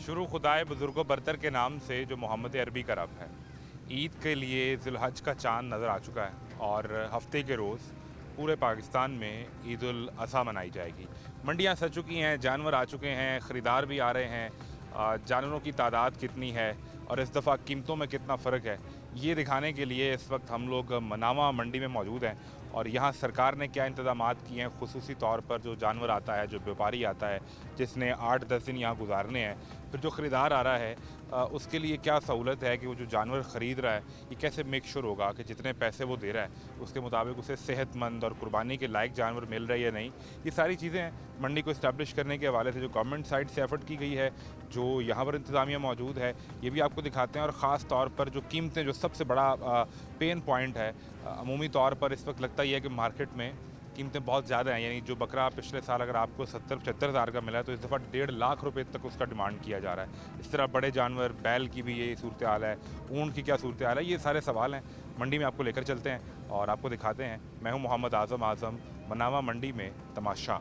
शुरू खुदाए बुज़ुर्गो बरतर के नाम से जो मोहम्मद अरबी का रब है। ईद के लिए ज़ुल्हज का चाँद नज़र आ चुका है और हफ्ते के रोज़ पूरे पाकिस्तान में ईद उल अज़हा मनाई जाएगी। मंडियाँ सज चुकी हैं, जानवर आ चुके हैं, ख़रीदार भी आ रहे हैं। जानवरों की तादाद कितनी है और इस दफ़ा कीमतों में कितना फ़र्क है, ये दिखाने के लिए इस वक्त हम लोग मनामा मंडी में मौजूद हैं। और यहाँ सरकार ने क्या इंतज़ामात किए हैं, खुसूसी तौर पर जो जानवर आता है, जो व्यापारी आता है जिसने 8-10 दिन यहाँ गुजारने हैं, फिर जो ख़रीदार आ रहा है उसके लिए क्या सहूलत है कि वो जो जानवर ख़रीद रहा है ये कैसे मेक श्योर होगा कि जितने पैसे वो दे रहा है उसके मुताबिक उसे सेहतमंद और कुर्बानी के लायक जानवर मिल रहे या नहीं। ये सारी चीज़ें मंडी को इस्टेब्लिश करने के हवाले से जो गवर्नमेंट साइड से एफर्ट की गई है, जो यहाँ पर इंतज़ामिया मौजूद है, ये भी आपको दिखाते हैं। और ख़ास तौर पर जो कीमतें, जो सबसे बड़ा पेन पॉइंट है, अमूमी तौर पर इस वक्त लगता ही है कि मार्केट में कीमतें बहुत ज़्यादा हैं। यानी जो बकरा पिछले साल अगर आपको 70-75 हज़ार का मिला है तो इस दफ़ा 1.5 लाख रुपए तक उसका डिमांड किया जा रहा है। इस तरह बड़े जानवर, बैल की भी ये सूरत हाल है, ऊँट की क्या सूरत हाल है, ये सारे सवाल हैं। मंडी में आपको लेकर चलते हैं और आपको दिखाते हैं। मैं हूँ मोहम्मद आज़म, मनामा मंडी में तमाशा।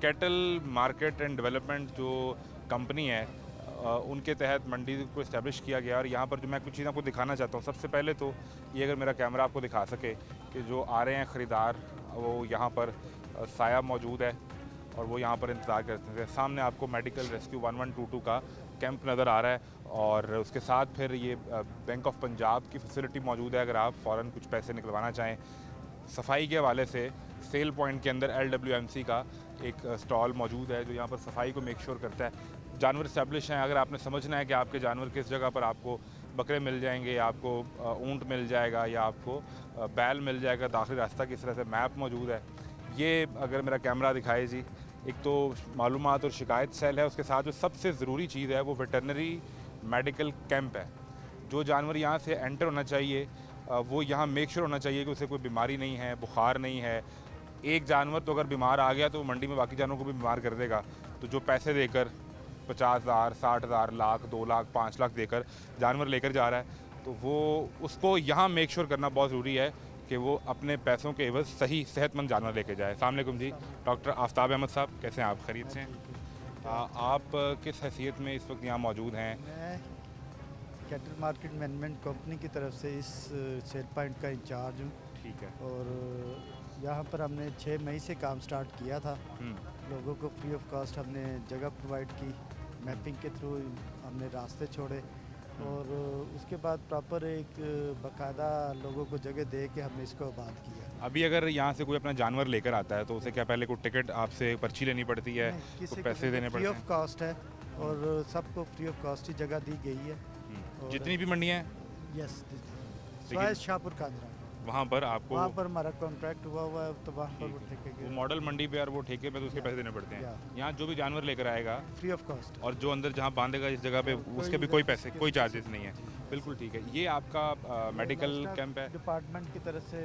कैटल मार्केट एंड डेवलपमेंट जो कंपनी है उनके तहत मंडी को इस्टेब्लिश किया गया। और यहाँ पर जो मैं कुछ चीज़ें आपको दिखाना चाहता हूँ, सबसे पहले तो ये, अगर मेरा कैमरा आपको दिखा सके कि जो आ रहे हैं ख़रीदार, वो यहाँ पर साया मौजूद है और वो यहाँ पर इंतज़ार करते हैं। सामने आपको मेडिकल रेस्क्यू 1122 का कैंप नज़र आ रहा है और उसके साथ फिर ये बैंक ऑफ पंजाब की फैसिलिटी मौजूद है अगर आप फ़ौरन कुछ पैसे निकलवाना चाहें। सफाई के हवाले से सेल पॉइंट के अंदर LWMC का एक स्टॉल मौजूद है जो यहाँ पर सफाई को मेक श्योर करता है। जानवर इस्टेब्लिश हैं, अगर आपने समझना है कि आपके जानवर किस जगह पर, आपको बकरे मिल जाएंगे, आपको ऊँट मिल जाएगा या आपको बैल मिल जाएगा, दाखिली रास्ता किस तरह से, मैप मौजूद है। ये अगर मेरा कैमरा दिखाए जी, एक तो मालूमात और शिकायत सेल है, उसके साथ जो सबसे ज़रूरी चीज़ है वो वेटरनरी मेडिकल कैंप है। जो जानवर यहाँ से एंटर होना चाहिए वो यहाँ मेक श्योर होना चाहिए कि उसे कोई बीमारी नहीं है, बुखार नहीं है। एक जानवर तो अगर बीमार आ गया तो मंडी में बाकी जानवरों को भी बीमार कर देगा। तो जो पैसे देकर 50,000, 60,000, लाख, 2 लाख, 5 लाख देकर जानवर लेकर जा रहा है, तो वो उसको यहाँ मेक श्योर करना बहुत ज़रूरी है कि वो अपने पैसों के एवज़ सही सेहतमंद जानवर लेके जाए। अस्सलाम वालेकुम जी, डॉक्टर आफ्ताब अहमद साहब, कैसे हैं आप? खैरियत से हैं? आप किस हैसियत में इस वक्त यहाँ मौजूद हैं? मैं कैटल मार्केट मैनेजमेंट कंपनी की तरफ से इस सेल पॉइंट का इंचार्ज हूँ। ठीक है। और यहाँ पर हमने 6 मई से काम स्टार्ट किया था। लोगों को फ्री ऑफ कॉस्ट हमने जगह प्रोवाइड की, मैपिंग के थ्रू हमने रास्ते छोड़े और उसके बाद प्रॉपर एक बाकायदा लोगों को जगह दे के हमने इसको आबाद किया। अभी अगर यहाँ से कोई अपना जानवर लेकर आता है तो उसे क्या पहले कोई टिकट आपसे, पर्ची लेनी पड़ती है, किसी कोई पैसे देने फ्री पड़ते ऑफ हैं? कॉस्ट है और सबको फ्री ऑफ कॉस्ट ही जगह दी गई है। जितनी भी मंडियाँ हैं यस, स्वाइस शाहपुर कांजरा वहाँ पर आपको, वहाँ पर हमारा कॉन्ट्रैक्ट हुआ है तो वहाँ पर वो ठेके वो के मॉडल मंडी पे और वो ठेके पे तो उसके पैसे देने पड़ते हैं। यहाँ जो भी जानवर लेकर आएगा फ्री ऑफ कॉस्ट और जो अंदर जहाँ बांधेगा इस जगह पे, उसके भी कोई पैसे, कोई चार्जेस नहीं है। बिल्कुल ठीक है। ये आपका मेडिकल कैंप है। डिपार्टमेंट की तरफ से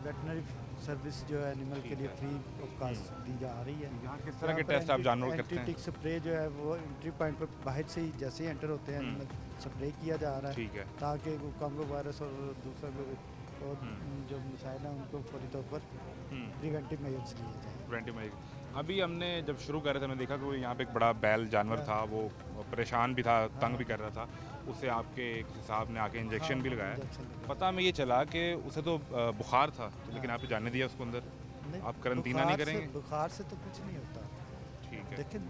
वेटनरी सर्विस जो है एनिमल के लिए फ्री ऑफ कॉस्ट दी जा रही है। यहाँ किस तरह के टेस्ट आप जानवर करते हैं? एंटीटिक स्प्रे जो है वो एंट्री पॉइंट पर बाहर से ही जैसे ही एंटर होते हैं एनिमल स्प्रे किया जा रहा है। ठीक है। ताकि वो कांगो वायरस और दूसरा और जो मिसाइल है उनको फौरी तौर पर प्रिवेंटिव मेजर्स लिए जाए। Preventive measure. अभी हमने जब शुरू कर रहे थे, हमने देखा कि वो यहाँ पे एक बड़ा बैल जानवर था, वो परेशान भी था, तंग भी कर रहा था। उसे आपके साहब ने आके इंजेक्शन भी लगाया। पता हमें ये चला कि उसे तो बुखार था, लेकिन आपने जाने दिया उसको अंदर। आप करंटीना नहीं करेंगे? बुखार से तो कुछ नहीं होता। ठीक है। लेकिन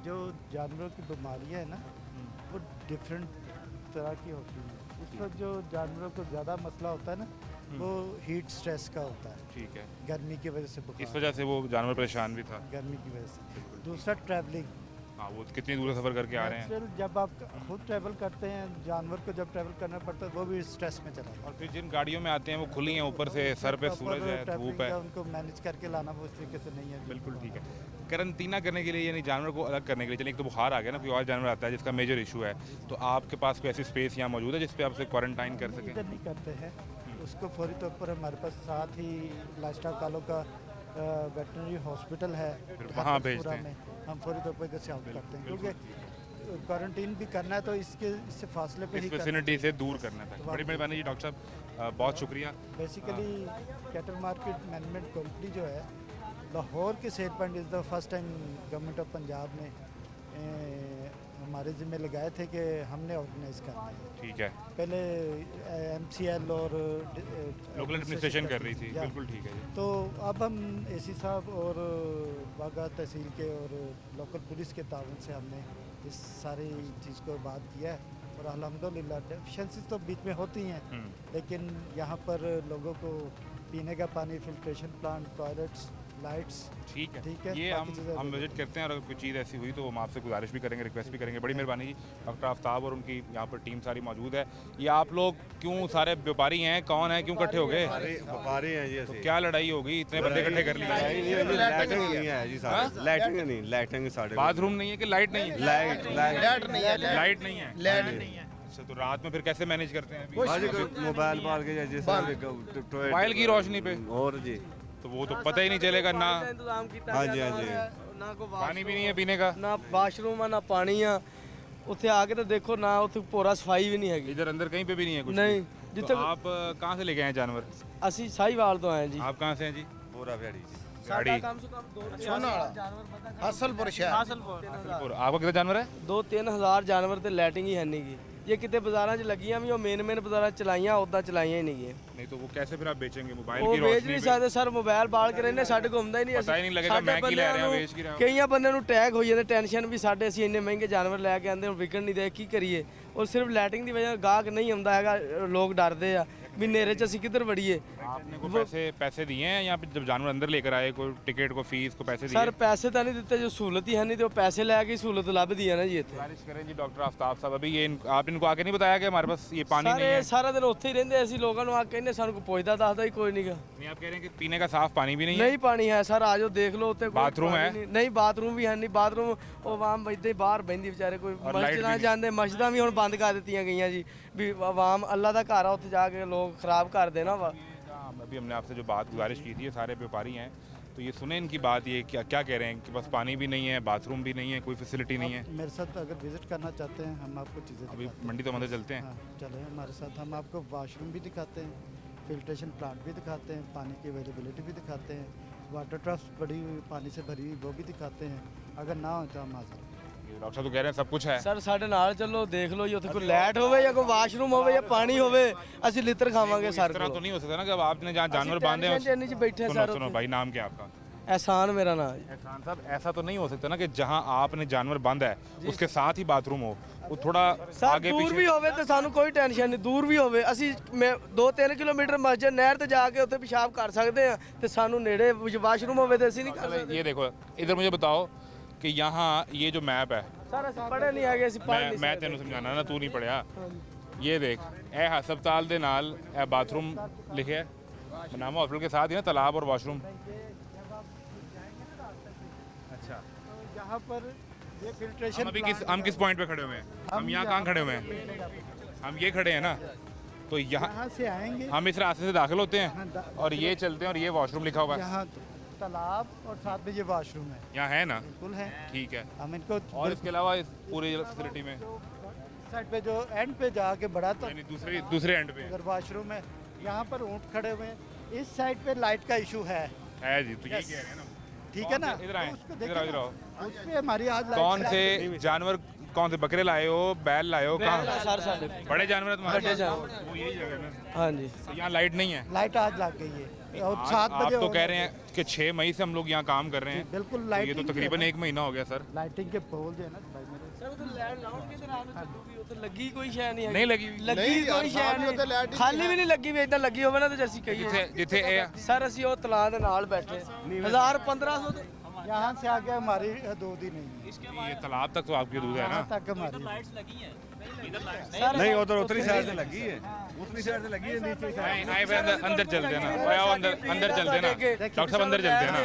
जो जानवरों की बीमारियाँ हैं ना, वो डिफरेंट तरह की होती हैं। इस वक्त जो जानवरों को ज़्यादा मसला होता है ना, वो हीट स्ट्रेस का होता है। ठीक है। गर्मी की वजह से बुखार, इस वजह से वो जानवर परेशान भी था। गर्मी की वजह से। दूसरा ट्रैवलिंग, हाँ, वो कितनी दूर सफ़र करके आ रहे हैं। जब आप खुद ट्रैवल करते हैं, जानवर को जब ट्रैवल करना पड़ता है वो भी स्ट्रेस में चला जाता है। और फिर जिन गाड़ियों में आते हैं वो खुली हैं, ऊपर से सर पे सूरज है, धूप है, उनको मैनेज करके लाना वो इस तरीके से नहीं है। बिल्कुल ठीक है। करंटीना करने के लिए, यानी जानवर को अलग करने के लिए, चलिए एक तो बुखार आ गया ना, कोई और जानवर आता है जिसका मेजर इशू है, तो आपके पास कोई ऐसी स्पेस यहाँ मौजूद है जिस पे आप उसे क्वारंटाइन कर सकें? इधर नहीं करते हैं उसको फौरी तौर पर। हमारे पास साथ ही लाइफस्टाइल कालो का वेटनरी हॉस्पिटल है, वहाँ भेजते हैं। में हम फौरी तौर पर इधर से आउट करते हैं, क्योंकि क्वारंटीन भी करना है तो इससे फासले पे इस ही करना फैसिलिटी से दूर करना था। बड़ी मेहरबानी जी डॉक्टर साहब, बहुत शुक्रिया। Basically cattle market management company जो है लाहौर के cell point is the first time government of Punjab ने हमारे ज़िम्मे लगाए थे कि हमने ऑर्गेनाइज़ करना है। ठीक है, पहले MCL और लोकल एडमिनिस्ट्रेशन कर रही थी, या। बिल्कुल ठीक है जी। तो अब हम AC साहब और बागा तहसील के और लोकल पुलिस के ताउन से हमने इस सारी चीज़ को बात किया है और अल्हम्दुलिल्लाह डेफिशिएंसीज तो बीच में होती हैं, लेकिन यहाँ पर लोगों को पीने का पानी, फिल्ट्रेशन प्लांट, टॉयलेट्स, लाइट्स, ठीक है, ठीक है, ये बाकी चीज़ें हम विजिट करते हैं और अगर कोई चीज़ ऐसी हुई तो हम आपसे गुजारिश भी करेंगे, रिक्वेस्ट भी करेंगे। बड़ी मेहरबानी जी डॉक्टर आफ्ताब और उनकी यहाँ पर टीम सारी मौजूद है। ये आप लोग क्यों सारे व्यापारी हैं, कौन है, क्यों इकट्ठे हो गए? व्यापारी हैं जी। तो क्या लड़ाई होगी, इतने बंदे इकट्ठे कर लिए? लाइटिंग नहीं है जी साहब, लाइटिंग नहीं, लाइटिंग साढ़े बाथरूम नहीं है कि लाइट नहीं है? लाइट लाइट नहीं है। लाइट नहीं है। अच्छा, तो रात में फिर कैसे मैनेज करते हैं अभी? मोबाइल बाल के जैसे मोबाइल की रोशनी पे? और जी तो वो तो पता ही नहीं चलेगा ना। इंतजाम किया हाँ जी, हाँ जी। ਨਾ ਕੋ पानी भी नहीं है पीने का? ਨਾ ਵਾਸ਼ਰੂਮ ਆ ਨਾ ਪਾਣੀ ਆ ਉੱਥੇ ਆ ਕੇ ਤਾਂ ਦੇਖੋ ਨਾ ਉੱਥੇ ਪੂਰਾ ਸਫਾਈ ਵੀ ਨਹੀਂ ਹੈਗੀ इधर अंदर कहीं पे भी नहीं है कुछ नहीं, भी? जितने- तो आप कहाँ से लेके आए हैं जानवर? ਅਸੀਂ ਸਾਹੀਵਾਲ ਤੋਂ ਆਏ ਜੀ आप कहाँ से हैं जी? पूरा व्याड़ी गाड़ी ਕਮ ਸੇ ਕਮ 2 ਹਸਲਪੁਰ ਸ਼ਹਿਰ और आपका कितना जानवर है? 2-3 ਹਜ਼ਾਰ ਜਾਨਵਰ ਤੇ ਲਾਈਟਿੰਗ ਹੀ ਹੈ ਨਹੀਂ ਗੀ ਇਹ ਕਿਤੇ ਬਾਜ਼ਾਰਾਂ 'ਚ ਲੱਗੀਆਂ ਵੀ ਉਹ ਮੇਨ ਬਾਜ਼ਾਰਾਂ 'ਚ ਚਲਾਈਆਂ ਉਦਾਂ ਚਲਾਈਆਂ ਹੀ ਨਹੀਂ ਗੀਆਂ नहीं तो वो कैसे फिर आप बेचेंगे मोबाइल ਉਹ की ਵੇਚ रोशनी ਨਹੀਂ पे? ਸਕਦੇ ਸਰ ਮੋਬਾਈਲ ਬਾਲ ਕੇ ਰਹਿੰਦੇ ਸਾਡੇ ਕੋਲ ਹੁੰਦਾ ਹੀ ਨਹੀਂ ਪਤਾ ਹੀ ਨਹੀਂ ਲੱਗੇਗਾ ਸਾਡੇ ਮੈਂ ਕੀ ਲੈ ਰਿਹਾ, ਬੰਦਿਆਂ ਨੂੰ- ਵੇਚ ਕੀ ਰਿਹਾ। ਕਈਆਂ ਬੰਦਿਆਂ ਨੂੰ ਟੈਗ ਹੋਈ ਜਾਂਦੇ ਟੈਨਸ਼ਨ ਵੀ ਸਾਡੇ ਅਸੀਂ ਇੰਨੇ ਮਹਿੰਗੇ ਜਾਨਵਰ ਲੈ ਕੇ ਆਂਦੇ ਹੁਣ ਵਿਕਣ ਨਹੀਂ ਦੇ ਕੀ ਕਰੀਏ ਔਰ ਸਿਰਫ ਲਾਈਟਿੰਗ ਦੀ ਵਜ੍ਹਾ ਨਾਲ ਗਾਹਕ ਨਹੀਂ ਆਉਂਦਾ ਹੈਗਾ ਲੋਕ ਡਰਦੇ ਆ ਵੀ ਨੇਰੇ 'ਚ ਅਸੀਂ ਕਿੱਧਰ ਵੜੀਏ आपने को पैसे दिए हैं यहाँ पे जब जानवर अंदर लेकर आए, कोई टिकट को फीस को पैसे दिए? ਸਰ ਪੈਸੇ ਤਾਂ ਨਹੀਂ ਦਿੱਤੇ ਜੋ ਸਹੂਲਤ ਹੀ ਹੈ ਨਹੀਂ ਤੇ ਉਹ ਪੈਸੇ ਲੈ ਕੇ ਹੀ ਸਹੂਲਤ ਲੱਭਦੀ ਹੈ ਨਾ ਜੀ ਇੱਥੇ गुजारिश करें जी डॉक्टर आफ्ताब साहब, अभी ये आपने इनको आके नहीं बताया कि हमारे पास ये पानी नहीं ਸਾਰੇ है? ਸਾਰਾ ਦਿਨ ਉੱਥੇ ਹੀ ਰਹਿੰਦੇ ਅਸੀਂ ਲੋਕਾਂ ਨੂੰ ਆ ਕੇ ਕਹਿੰਦੇ ਸਾਨੂੰ ਕੋਈ ਪੁੱਛਦਾ ਦੱਸਦਾ ਹੀ ਕੋਈ ਨਹੀਂਗਾ नहीं, आप कह रहे हैं कि पीने का साफ पानी भी नहीं है? ਨਹੀਂ ਪਾਣੀ ਹੈ ਸਰ ਆਜੋ ਦੇਖ ਲਓ ਉੱਥੇ ਕੋਈ ਬਾਥਰੂਮ ਪਾਣੀ ਹੈ? ਨਹੀਂ- ਨਹੀਂ ਬਾਥਰੂਮ ਵੀ ਹੈ ਨਹੀਂ ਬਾਥਰੂਮ ਉਹ ਆਵਾਮ ਇੱਦਾਂ ਹੀ ਬਾਹਰ ਬਹਿੰਦੀ ਵਿਚਾਰੇ ਕੋਈ ਔਰ ਲਾਈਟ ਮਸਜਿਦਾਂ ਵੀ ਜਾਂਦੇ ਮਸਜਿਦਾਂ ਵੀ ਹੁਣ ਬੰਦ ਕਰ ਦਿੱਤੀਆਂ ਗਈਆਂ ਜੀ ਵੀ ਆਵਾਮ ਅੱਲਾ ਦਾ ਘਰ ਆ ਉੱਥੇ ਜਾ ਕੇ ਲੋਕ ਖਰਾਬ ਕਰਦੇ ਨਾ ਵਾ अभी हमने आपसे जो बात गुजारिश की थी, ये सारे व्यापारी हैं तो ये सुने इनकी बात, ये क्या क्या कह रहे हैं कि बस पानी भी नहीं है, बाथरूम भी नहीं है, कोई फैसिलिटी नहीं है। मेरे साथ अगर विजिट करना चाहते हैं हम आपको चीज़ें अभी दिखाते हैं। मंडी तो अंदर चलते हैं। हाँ चले हमारे साथ, हम आपको वाशरूम भी दिखाते हैं, फिल्ट्रेशन प्लांट भी दिखाते हैं, पानी की अवेलेबिलिटी भी दिखाते हैं, वाटर ट्रफ्स बड़ी हुई पानी से भरी हुई वो भी दिखाते हैं, अगर ना हो तो हम हाजिर हैं। ये डॉक्टर साहब तो कह रहे हैं सब कुछ है। ਸਰ ਸਾਡੇ ਨਾਲ ਚੱਲੋ ਦੇਖ ਲਓ ਜੀ ਉੱਥੇ ਕੋਈ ਲਾਈਟ ਹੋਵੇ ਜਾਂ ਕੋਈ ਵਾਸ਼ਰੂਮ ਹੋਵੇ ਜਾਂ ਪਾਣੀ ਹੋਵੇ ਅਸੀਂ ਲਿੱਤਰ ਖਾਵਾਂਗੇ इस ਸਰ तरह तो नहीं हो सकता ना कि अब आपने जहाँ जानवर बांधे हैं ਚੰਨੀ ਚ ਬੈਠੇ सुनो ਸਰ सुनो भाई, नाम क्या है आपका? एहसान मेरा नाम है एहसान साहब, ऐसा तो नहीं हो सकता ना कि जहाँ आपने जानवर बांधा है उसके साथ ही बाथरूम हो, वो थोड़ा ਸਰ आगे ਦੂਰ पीछे। ਵੀ ਹੋਵੇ ਤੇ ਸਾਨੂੰ ਕੋਈ ਟੈਨਸ਼ਨ ਨਹੀਂ ਦੂਰ ਵੀ ਹੋਵੇ ਅਸੀਂ 2-3 ਕਿਲੋਮੀਟਰ ਮਸਜਿਦ ਨਹਿਰ ਤੇ ਜਾ ਕੇ ਉੱਥੇ ਪਿਸ਼ਾਬ ਕਰ ਸਕਦੇ ਆ ਤੇ ਸਾਨੂੰ ਨੇੜੇ ਵਾਸ਼ਰੂਮ ਹੋਵੇ ਤੇ ਅਸੀਂ ਨਹੀਂ ਕਰ ਸਕਦੇ ये देखो इधर मुझे बताओ कि यहाँ ये जो मैप है, ਸਰ ਅਸੀਂ ਪੜ੍ਹੇ ਨਹੀਂ ਹੈਗੇ ਅਸੀਂ ਪੜ੍ਹ ਨਹੀਂ मैं ਸਕਦੇ तेन समझाना ना, तू नहीं पढ़िया। ये देख ए हस्पताल दे नाल ए बाथरूम लिखे है, बनामा हॉस्पिटल के साथ ही ना तालाब और वॉशरूम। अच्छा, यहाँ पर ये फिल्ट्रेशन हम किस पॉइंट पे खड़े हुए हैं? हम यहाँ कहाँ खड़े हुए हैं? हम ये खड़े हैं ना, तो यहाँ यहाँ से आएंगे, हम इस रास्ते से दाखिल होते हाँ, हैं और ये चलते हैं और ये वॉशरूम लिखा हुआ है यहाँ तालाब और साथ में ये वाशरूम है, यहाँ है ना? बिल्कुल है। ठीक है। हम इनको और इसके अलावा इस पूरी फैसिलिटी में साइड पे जो एंड पे जाके बड़ा था यानी दूसरे एंड पे उधर वाशरूम है, यहाँ पर ऊँट खड़े हुए हैं, इस साइड पे लाइट का इशू है, है जी, तो ये Yes. कह रहे हैं ना। ठीक है ना? इधर आए, तो उसको इधर देखें आओ, इधर ना, आओ। उस पे हमारी आज लाइट कौन खराब से होती हुई। जानवर, कौन से बकरे लाए हो, बैल लाए हो, कहाँ? ਸਰ ਸਾਡੇ बड़े जानवर है तुम्हारे बड़े पास? जानवर। वो यही जगह है ना। ਹਾਂਜੀ तो यहाँ लाइट नहीं है। लाइट आज लग गई है और आज 7 आप बजे तो हो कह गए। रहे हैं कि 6 मई से हम लोग यहाँ काम कर रहे हैं। बिल्कुल तो ये लाइटिंग तो तकरीबन 1 महीना हो गया सर। लाइटिंग के पोल जो है ना भाई मेरे, ਸਰ ਉਹ ਲੈਂਡ ਲਾਉਣ ਕਿਤੇ ਰਾਤ ਨੂੰ ਚੱਲੂਗੀ ਉੱਥੇ ਲੱਗੀ ਕੋਈ ਸ਼ੈ ਨਹੀਂ नहीं लगी हुई। ਲੱਗੀ ਕੋਈ ਸ਼ੈ ਨਹੀਂ ਖਾਲੀ ਵੀ ਨਹੀਂ ਲੱਗੀ ਵੀ ਇਦਾਂ ਲੱਗੀ ਹੋਵੇ ਨਾ ਤੇ ਅਸੀਂ ਕਹੀਏ जिथे जिथे ए- ਸਰ ਅਸੀਂ ਉਹ ਤਲਾਅ ਦੇ ਨਾਲ ਬੈਠੇ 1000-1500 ਦੇ यहाँ से आगे हमारी हदूद ही नहीं है, ये तालाब तक तो आपकी दूध है ना? यहाँ तक हमारी नहीं उधर उतरी साइड से लगी है, उतरी साइड से लगी है नीचे आए फिर अंदर चलते हैं ना, आओ अंदर चलते हैं ना डॉक्टर साहब, अंदर चलते हैं ना,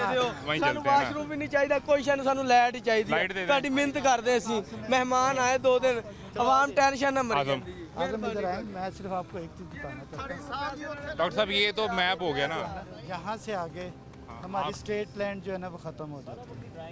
वहीं ਸਾਨੂੰ चलते हैं ना। ਵਾਸ਼ਰੂਮ ਵੀ ਨਹੀਂ ਚਾਹੀਦਾ ਕੋਈ ਸ਼ੈ ਸਾਨੂੰ ਲਾਈਟ ਹੀ ਚਾਹੀਦੀ ਲਾਈਟ ਦੇ ਹੈ ਦਿਓ। ਤੁਹਾਡੀ ਮਿਹਨਤ ਕਰਦੇ ਅਸੀਂ ਮਹਿਮਾਨ ਆਏ 2 ਦਿਨ ਆਵਾਮ ਟੈਨਸ਼ਨ ਨਾ ਮਰ आजम ਜਾਂਦੀ ਹੈ आजम इधर आए, मैं सिर्फ आपको एक चीज़ बताना चाहता डॉक्टर साहब, ये तो मैप हो गया ना। हूँ, यहाँ से आगे हमारी स्टेट लैंड जो है ना वो ख़त्म हो जाती है,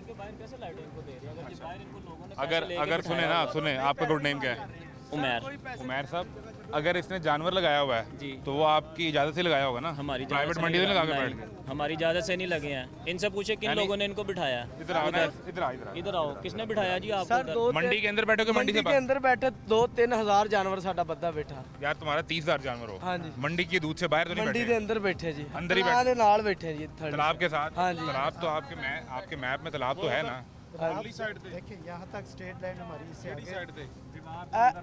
अगर सुने ना सुने, आपका गुड नेम क्या है? उमैर साहब, अगर इसने जानवर लगाया हुआ है जी। तो वो आपकी इजाज़त से लगाया होगा ना? हमारी प्राइवेट मंडी में लगा के बैठ गए। हमारी इजाज़त से नहीं लगे हैं। इनसे पूछे किन लोगों ने इनको बिठाया। इधर आओ ना, इधर आ, इधर आ। इधर आओ, किसने बिठाया जी आपको सर उधर? दो मंडी के अंदर बैठे हो कि मंडी से के बाहर? अंदर बैठे 2-3 हज़ार जानवर साडा बद्दा बैठा। यार तुम्हारा 30,000 जानवर हो। हाँ जी। मंडी की दूध से बाहर तो नहीं मंडी बैठे? के अंदर बैठे जी, अंदर ही तलाब दे नाल बैठे जी थड़ी। तालाब के साथ? हाँ जी। तालाब तो आपके मैप में तालाब तो है ना? देखिए यहाँ तक स्टेट लाइन हमारी इससे आगे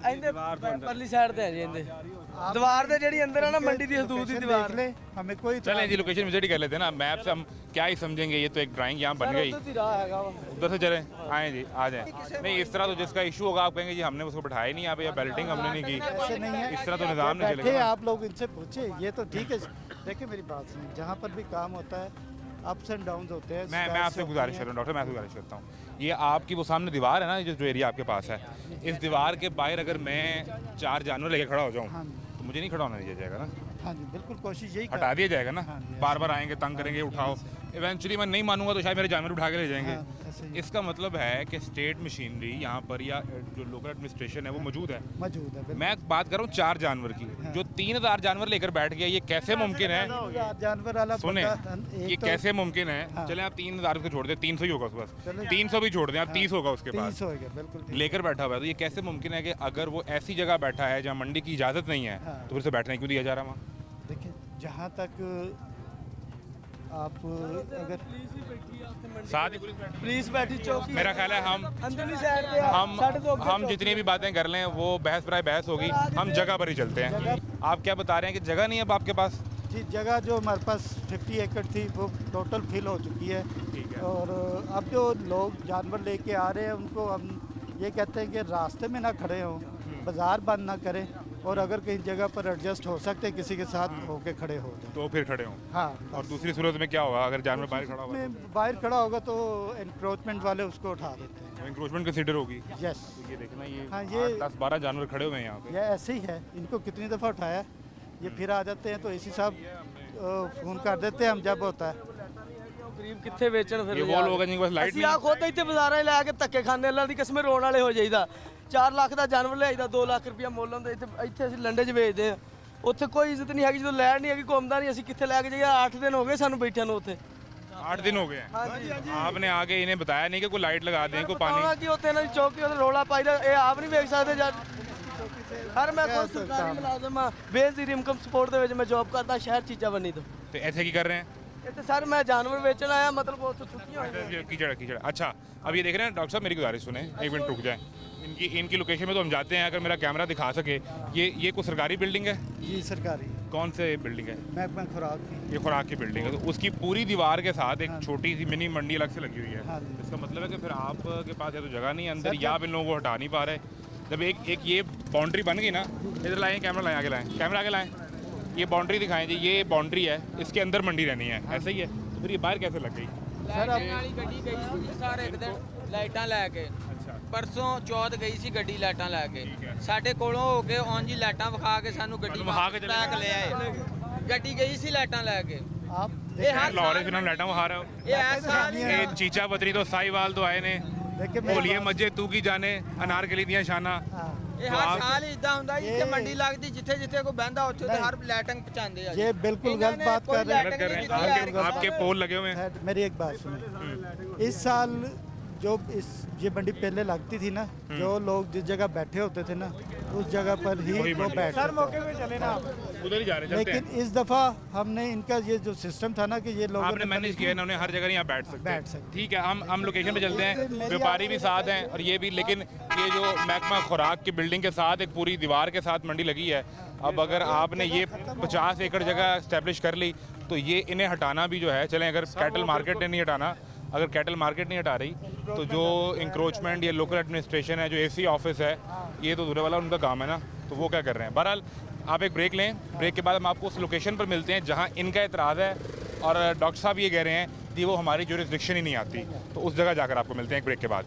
ਇਹਦੇ ਪਰਲੀ ਸਾਈਡ ਤੇ ਹੈ ਜੀ ਇਹਦੇ ਦੀਵਾਰ ਦੇ ਜਿਹੜੀ ਅੰਦਰ ਹੈ ਨਾ ਮੰਡੀ ਦੀ ਹਦੂਦ ਦੀ लोकेशन ਦੀਵਾਰ देख ले हमें कोई चलें जी, लोकेशन विजिट ही कर लेते हैं ना। मैप से हम क्या ही समझेंगे, ये तो एक ड्राइंग यहाँ बन गई। ਉਧਰ ਦੀ ਰਾਹ ਹੈਗਾ ਵਾ। उधर से चले, आए जी, आ जाएं। नहीं इस तरह तो जिसका इशू होगा आप कहेंगे जी हमने उसको बिठाया ही नहीं यहाँ पे, या बेल्टिंग हमने नहीं की। ऐसे नहीं है। इस तरह तो निज़ाम नहीं बैठे चलेगा। आप लोग इनसे पूछे, ये तो ठीक है। देखिए मेरी बात सुनिए, जहाँ पर भी काम होता है अप्स एंड डाउन्स होते हैं। मैं शिकायत आपसे होती गुजारिश है। कर रहा हूँ डॉक्टर, मैं आपसे गुजारिश करता हूँ, ये आपकी वो सामने दीवार है ना, जो एरिया आपके पास है, इस दीवार के बाहर अगर मैं 4 जानवर लेके खड़ा हो जाऊँ हाँ जी, तो मुझे नहीं खड़ा होने दिया जाएगा ना? हाँ जी, बिल्कुल कोशिश यही हटा दिया जाएगा ना? हाँ जी, बार बार आएंगे, तंग करेंगे, उठाओ। इवेंचुअली मैं नहीं मानूंगा तो शायद मेरे जानवर उठा के ले जाएंगे। हाँ, ऐसे ही इसका मतलब है कि स्टेट मशीनरी यहाँ पर या जो लोकल एडमिनिस्ट्रेशन है वो मौजूद है। मौजूद है। बिल्कुल। मैं बात कर रहा हूँ 4 जानवर की, जो 3,000 जानवर लेकर बैठ गया, ये कैसे मुमकिन है? जानवर वाला सुने, बंदा, ये एक तो कैसे मुमकिन है? हाँ। चले आप 3,000 को छोड़ दे, 300 ही होगा उसके पास, चलो। 300 भी छोड़ दें आप, 30 होगा उसके 30 पास, हो गया, बिल्कुल ठीक। लेकर बैठा हुआ है। तो ये कैसे मुमकिन है कि अगर वो ऐसी जगह बैठा है जहाँ मंडी की इजाज़त नहीं है, हाँ। तो फिर से बैठने क्यों दिया जा रहा है वहाँ? देखिए जहाँ तक आप अगर साथ ही पुलिस बैठी। पुलिस बैठी चौकी मेरा ख्याल है अंदरली साइड पे आ, साढ़े दो हम जितनी भी बातें कर लें वो बहस प्राय बहस होगी, हम जगह पर ही चलते हैं। आप क्या बता रहे हैं कि जगह नहीं है अब आपके पास? जी जगह जो हमारे पास 50 एकड़ थी वो टोटल फिल हो चुकी है। ठीक है। और अब जो लोग जानवर लेके आ रहे हैं उनको हम ये कहते हैं कि रास्ते में ना खड़े हों, बाज़ार बंद ना करें, और अगर कहीं जगह पर एडजस्ट हो सकते हैं किसी के साथ होके खड़े हो जाए। तो फिर खड़े हों। हाँ, और दूसरी सूरत में क्या होगा अगर जानवर बाहर खड़ा होगा? में बाहर खड़ा होगा तो एनक्रोचमेंट वाले उसको उठा देते हैं। तो इंक्रोचमेंट कंसीडर होगी। यस, तो ये देखना, ये हाँ, ये- 10-12 जानवर खड़े हुए हैं यहाँ पे। ये ऐसे ही है। इनको कितनी दफ़ा उठाया, ये फिर आ जाते हैं, तो इसी साहब फ़ोन कर देते हैं हम जब होता है। ਗਰੀਬ ਕਿੱਥੇ ਵੇਚਣ ਫਿਰ ये वो लोग हैं जिनके पास लाइट ਅਸੀਂ नहीं ਆ ਖੁਦ ਇੱਥੇ ਬਾਜ਼ਾਰਾਂ 'ਚ ਲੈ ਕੇ ਧੱਕੇ ਖਾਂਦੇ, ਅੱਲਾ ਦੀ ਕਸਮ ਰੋਣ ਵਾਲੇ ਹੋ ਜਾਈਦਾ। 4 ਲੱਖ ਦਾ ਜਾਨਵਰ ਲਿਆਈਦਾ, 2 ਲੱਖ ਰੁਪਇਆ ਮੁੱਲ ਹੁੰਦਾ। ਇੱਥੇ ਅਸੀਂ ਲੰਡੇ 'ਚ ਵੇਚਦੇ ਆ, ਉੱਥੇ ਕੋਈ ਇੱਜ਼ਤ ਨਹੀਂ ਹੈਗੀ। ਜਦੋਂ ਲੈਣ ਨਹੀਂ ਹੈਗੀ, ਘੁੰਮਦਾ ਨਹੀਂ, ਅਸੀਂ ਕਿੱਥੇ ਲੈ ਕੇ ਜਾਈਏ? 8 ਦਿਨ ਹੋ ਗਏ ਸਾਨੂੰ ਬੈਠਿਆਂ ਨੂੰ ਉੱਥੇ। 8 दिन हो गए हैं। ਹਾਂਜੀ आपने आगे इन्हें बताया नहीं कि कोई लाइट लगा दें, कोई पानी? ਕਿ ਉੱਥੇ ਇਹਨਾਂ ਦੀ ਚੌਕੀ ਉਹਦੇ ਰੋਲਾ ਪਾਈਦਾ, ਇਹ ਆਪ ਨਹੀਂ ਵੇਖ ਸਕਦੇ ਜਦ। ਹਰ ਮੈਂ ਕੋਈ ਸਰਕਾਰੀ ਮੁਲਾਜ਼ਮ ਆ, ਬੇਜ਼ੀਰ ਇਨਕਮ ਸਪੋਰਟ ਦੇ ਵਿੱਚ ਮੈਂ ਜੌਬ ਕਰਦਾ ਸ਼ਹਿਰ ਚੀਚਾ ਬੰਨੀ ਤੋਂ। तो ऐसे की कर रहे हैं? ਇੱਥੇ ਸਰ ਮੈਂ ਜਾਨਵਰ ਵੇਚਣ ਆਇਆ, मतलब ਉੱਥੋਂ ਛੁੱਟੀਆਂ ਹੋਈਆਂ। ये कीचड़ कीचड़। अच्छा, अब ये देख रहे हैं डॉक्टर साहब, मेरी गुजारिश सुने, एक मिनट रुक जाए। इनकी लोकेशन में तो हम जाते हैं, अगर मेरा कैमरा दिखा सके। ये कोई सरकारी बिल्डिंग है? जी सरकारी कौन से बिल्डिंग है? महकमा खुराक की। ये खुराक की बिल्डिंग है, तो उसकी पूरी दीवार के साथ एक हाँ। छोटी सी मिनी मंडी अलग से लगी हुई है। हाँ जी। इसका मतलब है कि फिर आपके पास या तो जगह नहीं है अंदर, सर, या आप इन लोगों को हटा नहीं पा रहे। जब एक ये बाउंड्री बन गई ना, इधर लाएँ, कैमरा लाएँ, आगे लाएँ, कैमरा आगे लाएँ, ये बाउंड्री दिखाएं जी, ये बाउंड्री है, इसके अंदर मंडी रहनी है, ऐसा ही है। तो फिर ये बाहर कैसे लग गई? सर अब ਵਾਲੀ ਗੱਡੀ ਗਈ ਸੀ ਸਾਰੇ ਇੱਕ ਦਿਨ ਲਾਈਟਾਂ ਲੈ ਕੇ। अच्छा, ਪਰਸੋਂ ਚੌਥ ਗਈ ਸੀ ਗੱਡੀ ਲਾਈਟਾਂ ਲੈ ਕੇ। ਠੀਕ ਹੈ। ਸਾਡੇ ਕੋਲੋਂ ਹੋ ਕੇ ਉਂਝ ਹੀ ਲਾਈਟਾਂ ਵਿਖਾ ਕੇ ਸਾਨੂੰ ਗੱਡੀ ਤੁਹਾਨੂੰ ਵਿਖਾ ਕੇ ਚਲੇ ਤੱਕ ਲੈ ਆਏ। ਗੱਡੀ ਗਈ ਸੀ ਲਾਈਟਾਂ ਲੈ ਕੇ। आप ਇਹ ਹਰ लाहौर ਸਾਲ से लाइटा वहा रहे हो? ਇਹ ਹਰ ਸਾਲ ਹੀ ये चीचा बतरी तो साहिवाल तो आए ने, देखिए बोलिए मजे तू की जाने, अनारकली दियां शाना। हाँ, ਇਹ ਹਰ ਸਾਲ ਹੀ ਇਦਾਂ ਹੁੰਦਾ ਜੀ। ਇੱਥੇ ਮੰਡੀ ਲੱਗਦੀ, ਜਿੱਥੇ ਜਿੱਥੇ ਕੋਈ ਬਹਿੰਦਾ ਉੱਥੇ ਤੇ ਹਰ ਲਾਈਟਿੰਗ ਪਹੁੰਚਾਉਂਦੇ ਆ ਜੀ। ये बिल्कुल ਇਹਨਾਂ गलत ਨੇ बात ਕੋਈ कर रहे हैं। गलत कर रहे हैं। लाइटिंग नहीं आपके पोल लगे हुए हैं। खैर, मेरी एक बात सुनिए, इस साल जो ये मंडी पहले लगती थी ना, जो लोग जिस जगह बैठे होते थे ना, उस जगह पर ही वही वो मंडी। बैठते थे। उधर ही जा रहे, चलते लेकिन हैं। इस दफ़ा हमने इनका ये जो सिस्टम था ना कि ये लोगों आपने मैनेज किया इन्होंने हर जगह यहाँ बैठ सकते बैठ सकते। ठीक है, हम लोकेशन पे चलते हैं, मेरी व्यापारी भी साथ हैं और ये भी। लेकिन ये जो महकमा खुराक की बिल्डिंग के साथ एक पूरी दीवार के साथ मंडी लगी है, अब अगर आपने ये 50 एकड़ जगह इस्टेब्लिश कर ली तो ये इन्हें हटाना भी जो है, चलें अगर कैटल मार्केट ने नहीं हटाना, अगर कैटल मार्केट नहीं हटा रही, तो जो इंक्रोचमेंट या लोकल एडमिनिस्ट्रेशन है, जो AC ऑफिस है, ये तो दूर वाला उनका काम है ना, तो वो क्या कर रहे हैं। बहरहाल आप एक ब्रेक लें, ब्रेक के बाद हम आपको उस लोकेशन पर मिलते हैं जहाँ इनका एतराज़ है, और डॉक्टर साहब ये कह रहे हैं कि वो हमारी जुरिस्डिक्शन ही नहीं आती, तो उस जगह जाकर आपको मिलते हैं एक ब्रेक के बाद।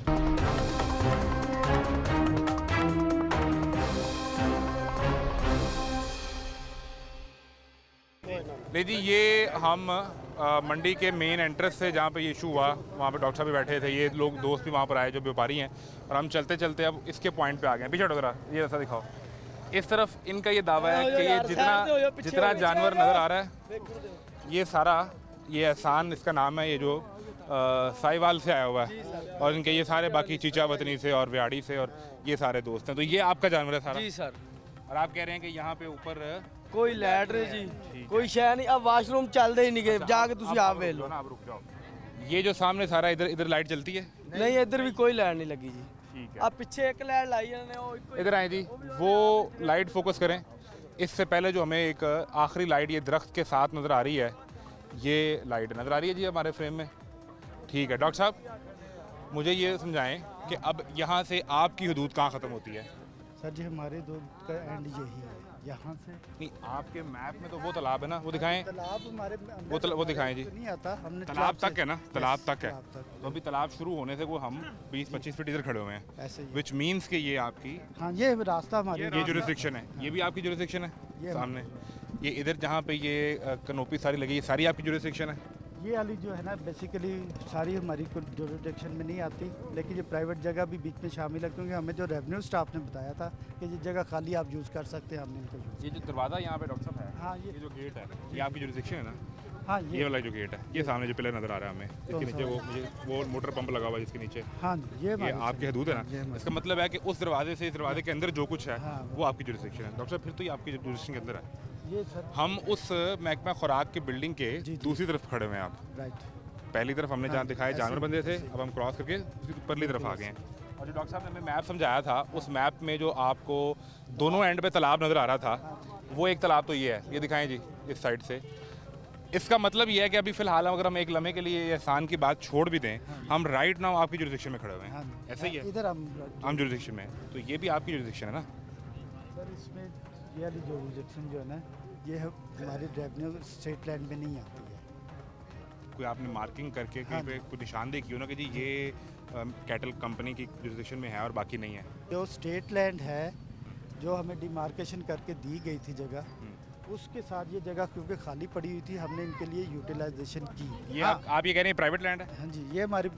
नहीं जी, ये हम मंडी के मेन एंट्रेंस से जहाँ पे ये इशू हुआ वहाँ पे डॉक्टर साहब भी बैठे थे, ये लोग दोस्त भी वहाँ पर आए जो व्यापारी हैं, और हम चलते चलते अब इसके पॉइंट पे आ गए हैं। पीछे हटो जरा, ये ऐसा दिखाओ। इस तरफ इनका ये दावा है कि ये जितना जानवर नज़र आ रहा है ये सारा, ये एहसान इसका नाम है, ये जो साहिवाल से आया हुआ है, और इनके ये सारे बाकी चीचा वतनी से और व्याड़ी से और ये सारे दोस्त हैं। तो ये आपका जानवर है सारा? जी सर। और आप कह रहे हैं कि यहाँ पे ऊपर कोई लाइट नहीं जी, कोई शय नहीं, अब वाशरूम चलते ही नहीं गए, जाके तुसी आप वेख लो। आप रुक जाओ। ये जो सामने सारा इधर लाइट चलती है? नहीं, इधर भी कोई लाइट नहीं लगी जी। ठीक है, अब पीछे एक लाइट लाई है, इधर आए जी, वो लाइट फोकस करें। इससे पहले जो हमें एक आखिरी लाइट ये दरख्त के साथ नज़र आ रही है, ये लाइट नज़र आ रही है जी हमारे फ्रेम में। ठीक है डॉक्टर साहब, मुझे ये समझाएं कि अब यहाँ से आपकी हदूद कहाँ ख़त्म होती है? सर जी हमारे दूध का एंड यही है, यहाँ से। नहीं, आपके मैप में तो वो तालाब है ना, वो दिखाएं। तालाब हमारे वो दिखाएं जी। नहीं आता, हमने तालाब तक है ना, तालाब तक है। तालाब तक। तो अभी तालाब शुरू होने से वो हम 20-25 फीट इधर खड़े हुए हैं, ऐसे ही। विच मीन्स कि ये आपकी, हाँ ये रास्ता हमारी, ये जुरिस्डिक्शन है, ये भी आपकी जुरिस्डिक्शन है। ये सामने ये इधर जहाँ पे ये कनोपी सारी लगी, ये सारी आपकी जुरिस्डिक्शन है। ये वाली जो है ना बेसिकली सारी हमारी जुरिस्डिक्शन में नहीं आती, लेकिन ये प्राइवेट जगह भी बीच में शामिल है, क्योंकि हमें जो रेवेन्यू स्टाफ ने बताया था कि ये जगह खाली आप यूज़ कर सकते हैं, हमने इनको यूज़। ये जो दरवाज़ा यहाँ पे डॉक्टर साहब है, हाँ ये जो गेट है, ये आपकी जुरिस्डिक्शन है ना? हाँ ये वाला जो गेट है, ये सामने जो पिलर नज़र आ रहा है हमें, इसके नीचे वो मोटर पंप लगा हुआ है जिसके नीचे, हाँ जी, ये ये आपकी हदूद है ना? इसका मतलब है कि उस दरवाजे से इस दरवाजे के अंदर जो कुछ है हाँ। वो आपकी जुरिस्डिक्शन है। डॉक्टर साहब फिर तो ये आपकी जुरिस्डिक्शन के अंदर है। ये सर हम उस महकमा खुराक की बिल्डिंग के जी। दूसरी तरफ खड़े हुए हैं आप। राइट। पहली तरफ हमने जहाँ दिखाए जानवर ऐसे- बंदे थे, ऐसे। अब हम क्रॉस करके उसकी परली तरफ आ गए हैं। और जो डॉक्टर साहब ने हमें मैप समझाया था, उस मैप में जो आपको दोनों एंड पे तालाब नज़र आ रहा था, वो एक तालाब तो ये है, ये दिखाएं जी इस साइड से। इसका मतलब ये है कि अभी फ़िलहाल अगर हम एक लम्हे के लिए एहसान की बात छोड़ भी दें, हम राइट नाउ आपकी जुरिस्डिक्शन में खड़े हुए हाँ हैं, जी। ऐसा ही है? इधर हम जुरिस्डिक्शन में हैं, तो ये भी आपकी जुरिस्डिक्शन है ना? सर इसमें ये वाली जुरिस्डिक्शन जो है ना, ये हमारी रेवेन्यू स्टेट लैंड में नहीं आती है। कोई आपने मार्किंग करके कहीं हाँ। पे कोई निशानदेही की हो ना कि जी ये कैटल कंपनी की जुरिस्डिक्शन में है और बाकी नहीं है? जो स्टेट लैंड है, जो हमें डिमार्केशन करके दी गई थी जगह, उसके साथ ये जगह क्योंकि खाली पड़ी हुई थी, हमने इनके लिए यूटिलाइजेशन की। ये हाँ, आप ये कह रहे हैं प्राइवेट लैंड है? हाँ जी, ये हमारी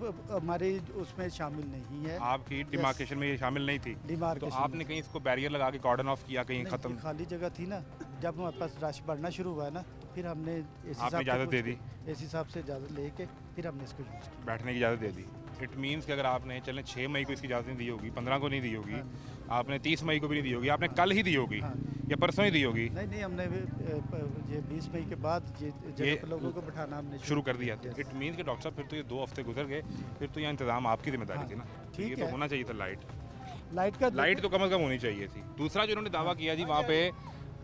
उसमें शामिल नहीं है। आपकी डिमार्केशन में ये शामिल नहीं थी, तो डिमार्केशन आपने कहीं इसको बैरियर लगा के कॉर्डन ऑफ किया, कहीं नहीं, ख़त्म? ये खाली जगह थी ना, जब हमारे पास रश बढ़ना शुरू हुआ ना, फिर हमने आपने इजाज़त दे दी? इस हिसाब से इजाज़त लेके फिर हमने इसको यूज़ किया। बैठने की इजाज़त दे दी। इट मीन्स कि अगर आपने चलें 6 मई को इसकी इजाज़त नहीं दी होगी, 15 को नहीं दी होगी, आपने 30 मई को भी नहीं दी होगी, आपने कल ही दी होगी हाँ। या परसों ही दी होगी, नहीं हमने ये 20 मई के बाद ये जगह पर लोगों को बिठाना हमने शुरू कर दिया। Yes. इट मीन्स कि डॉक्टर साहब फिर तो ये 2 हफ्ते गुजर गए, फिर तो यहाँ इंतजाम आपकी जिम्मेदारी हाँ, थी ना? ठीक ये तो है। होना चाहिए था लाइट लाइट तो कम से कम होनी चाहिए थी। दूसरा जो इन्होंने दावा किया जी वहाँ पे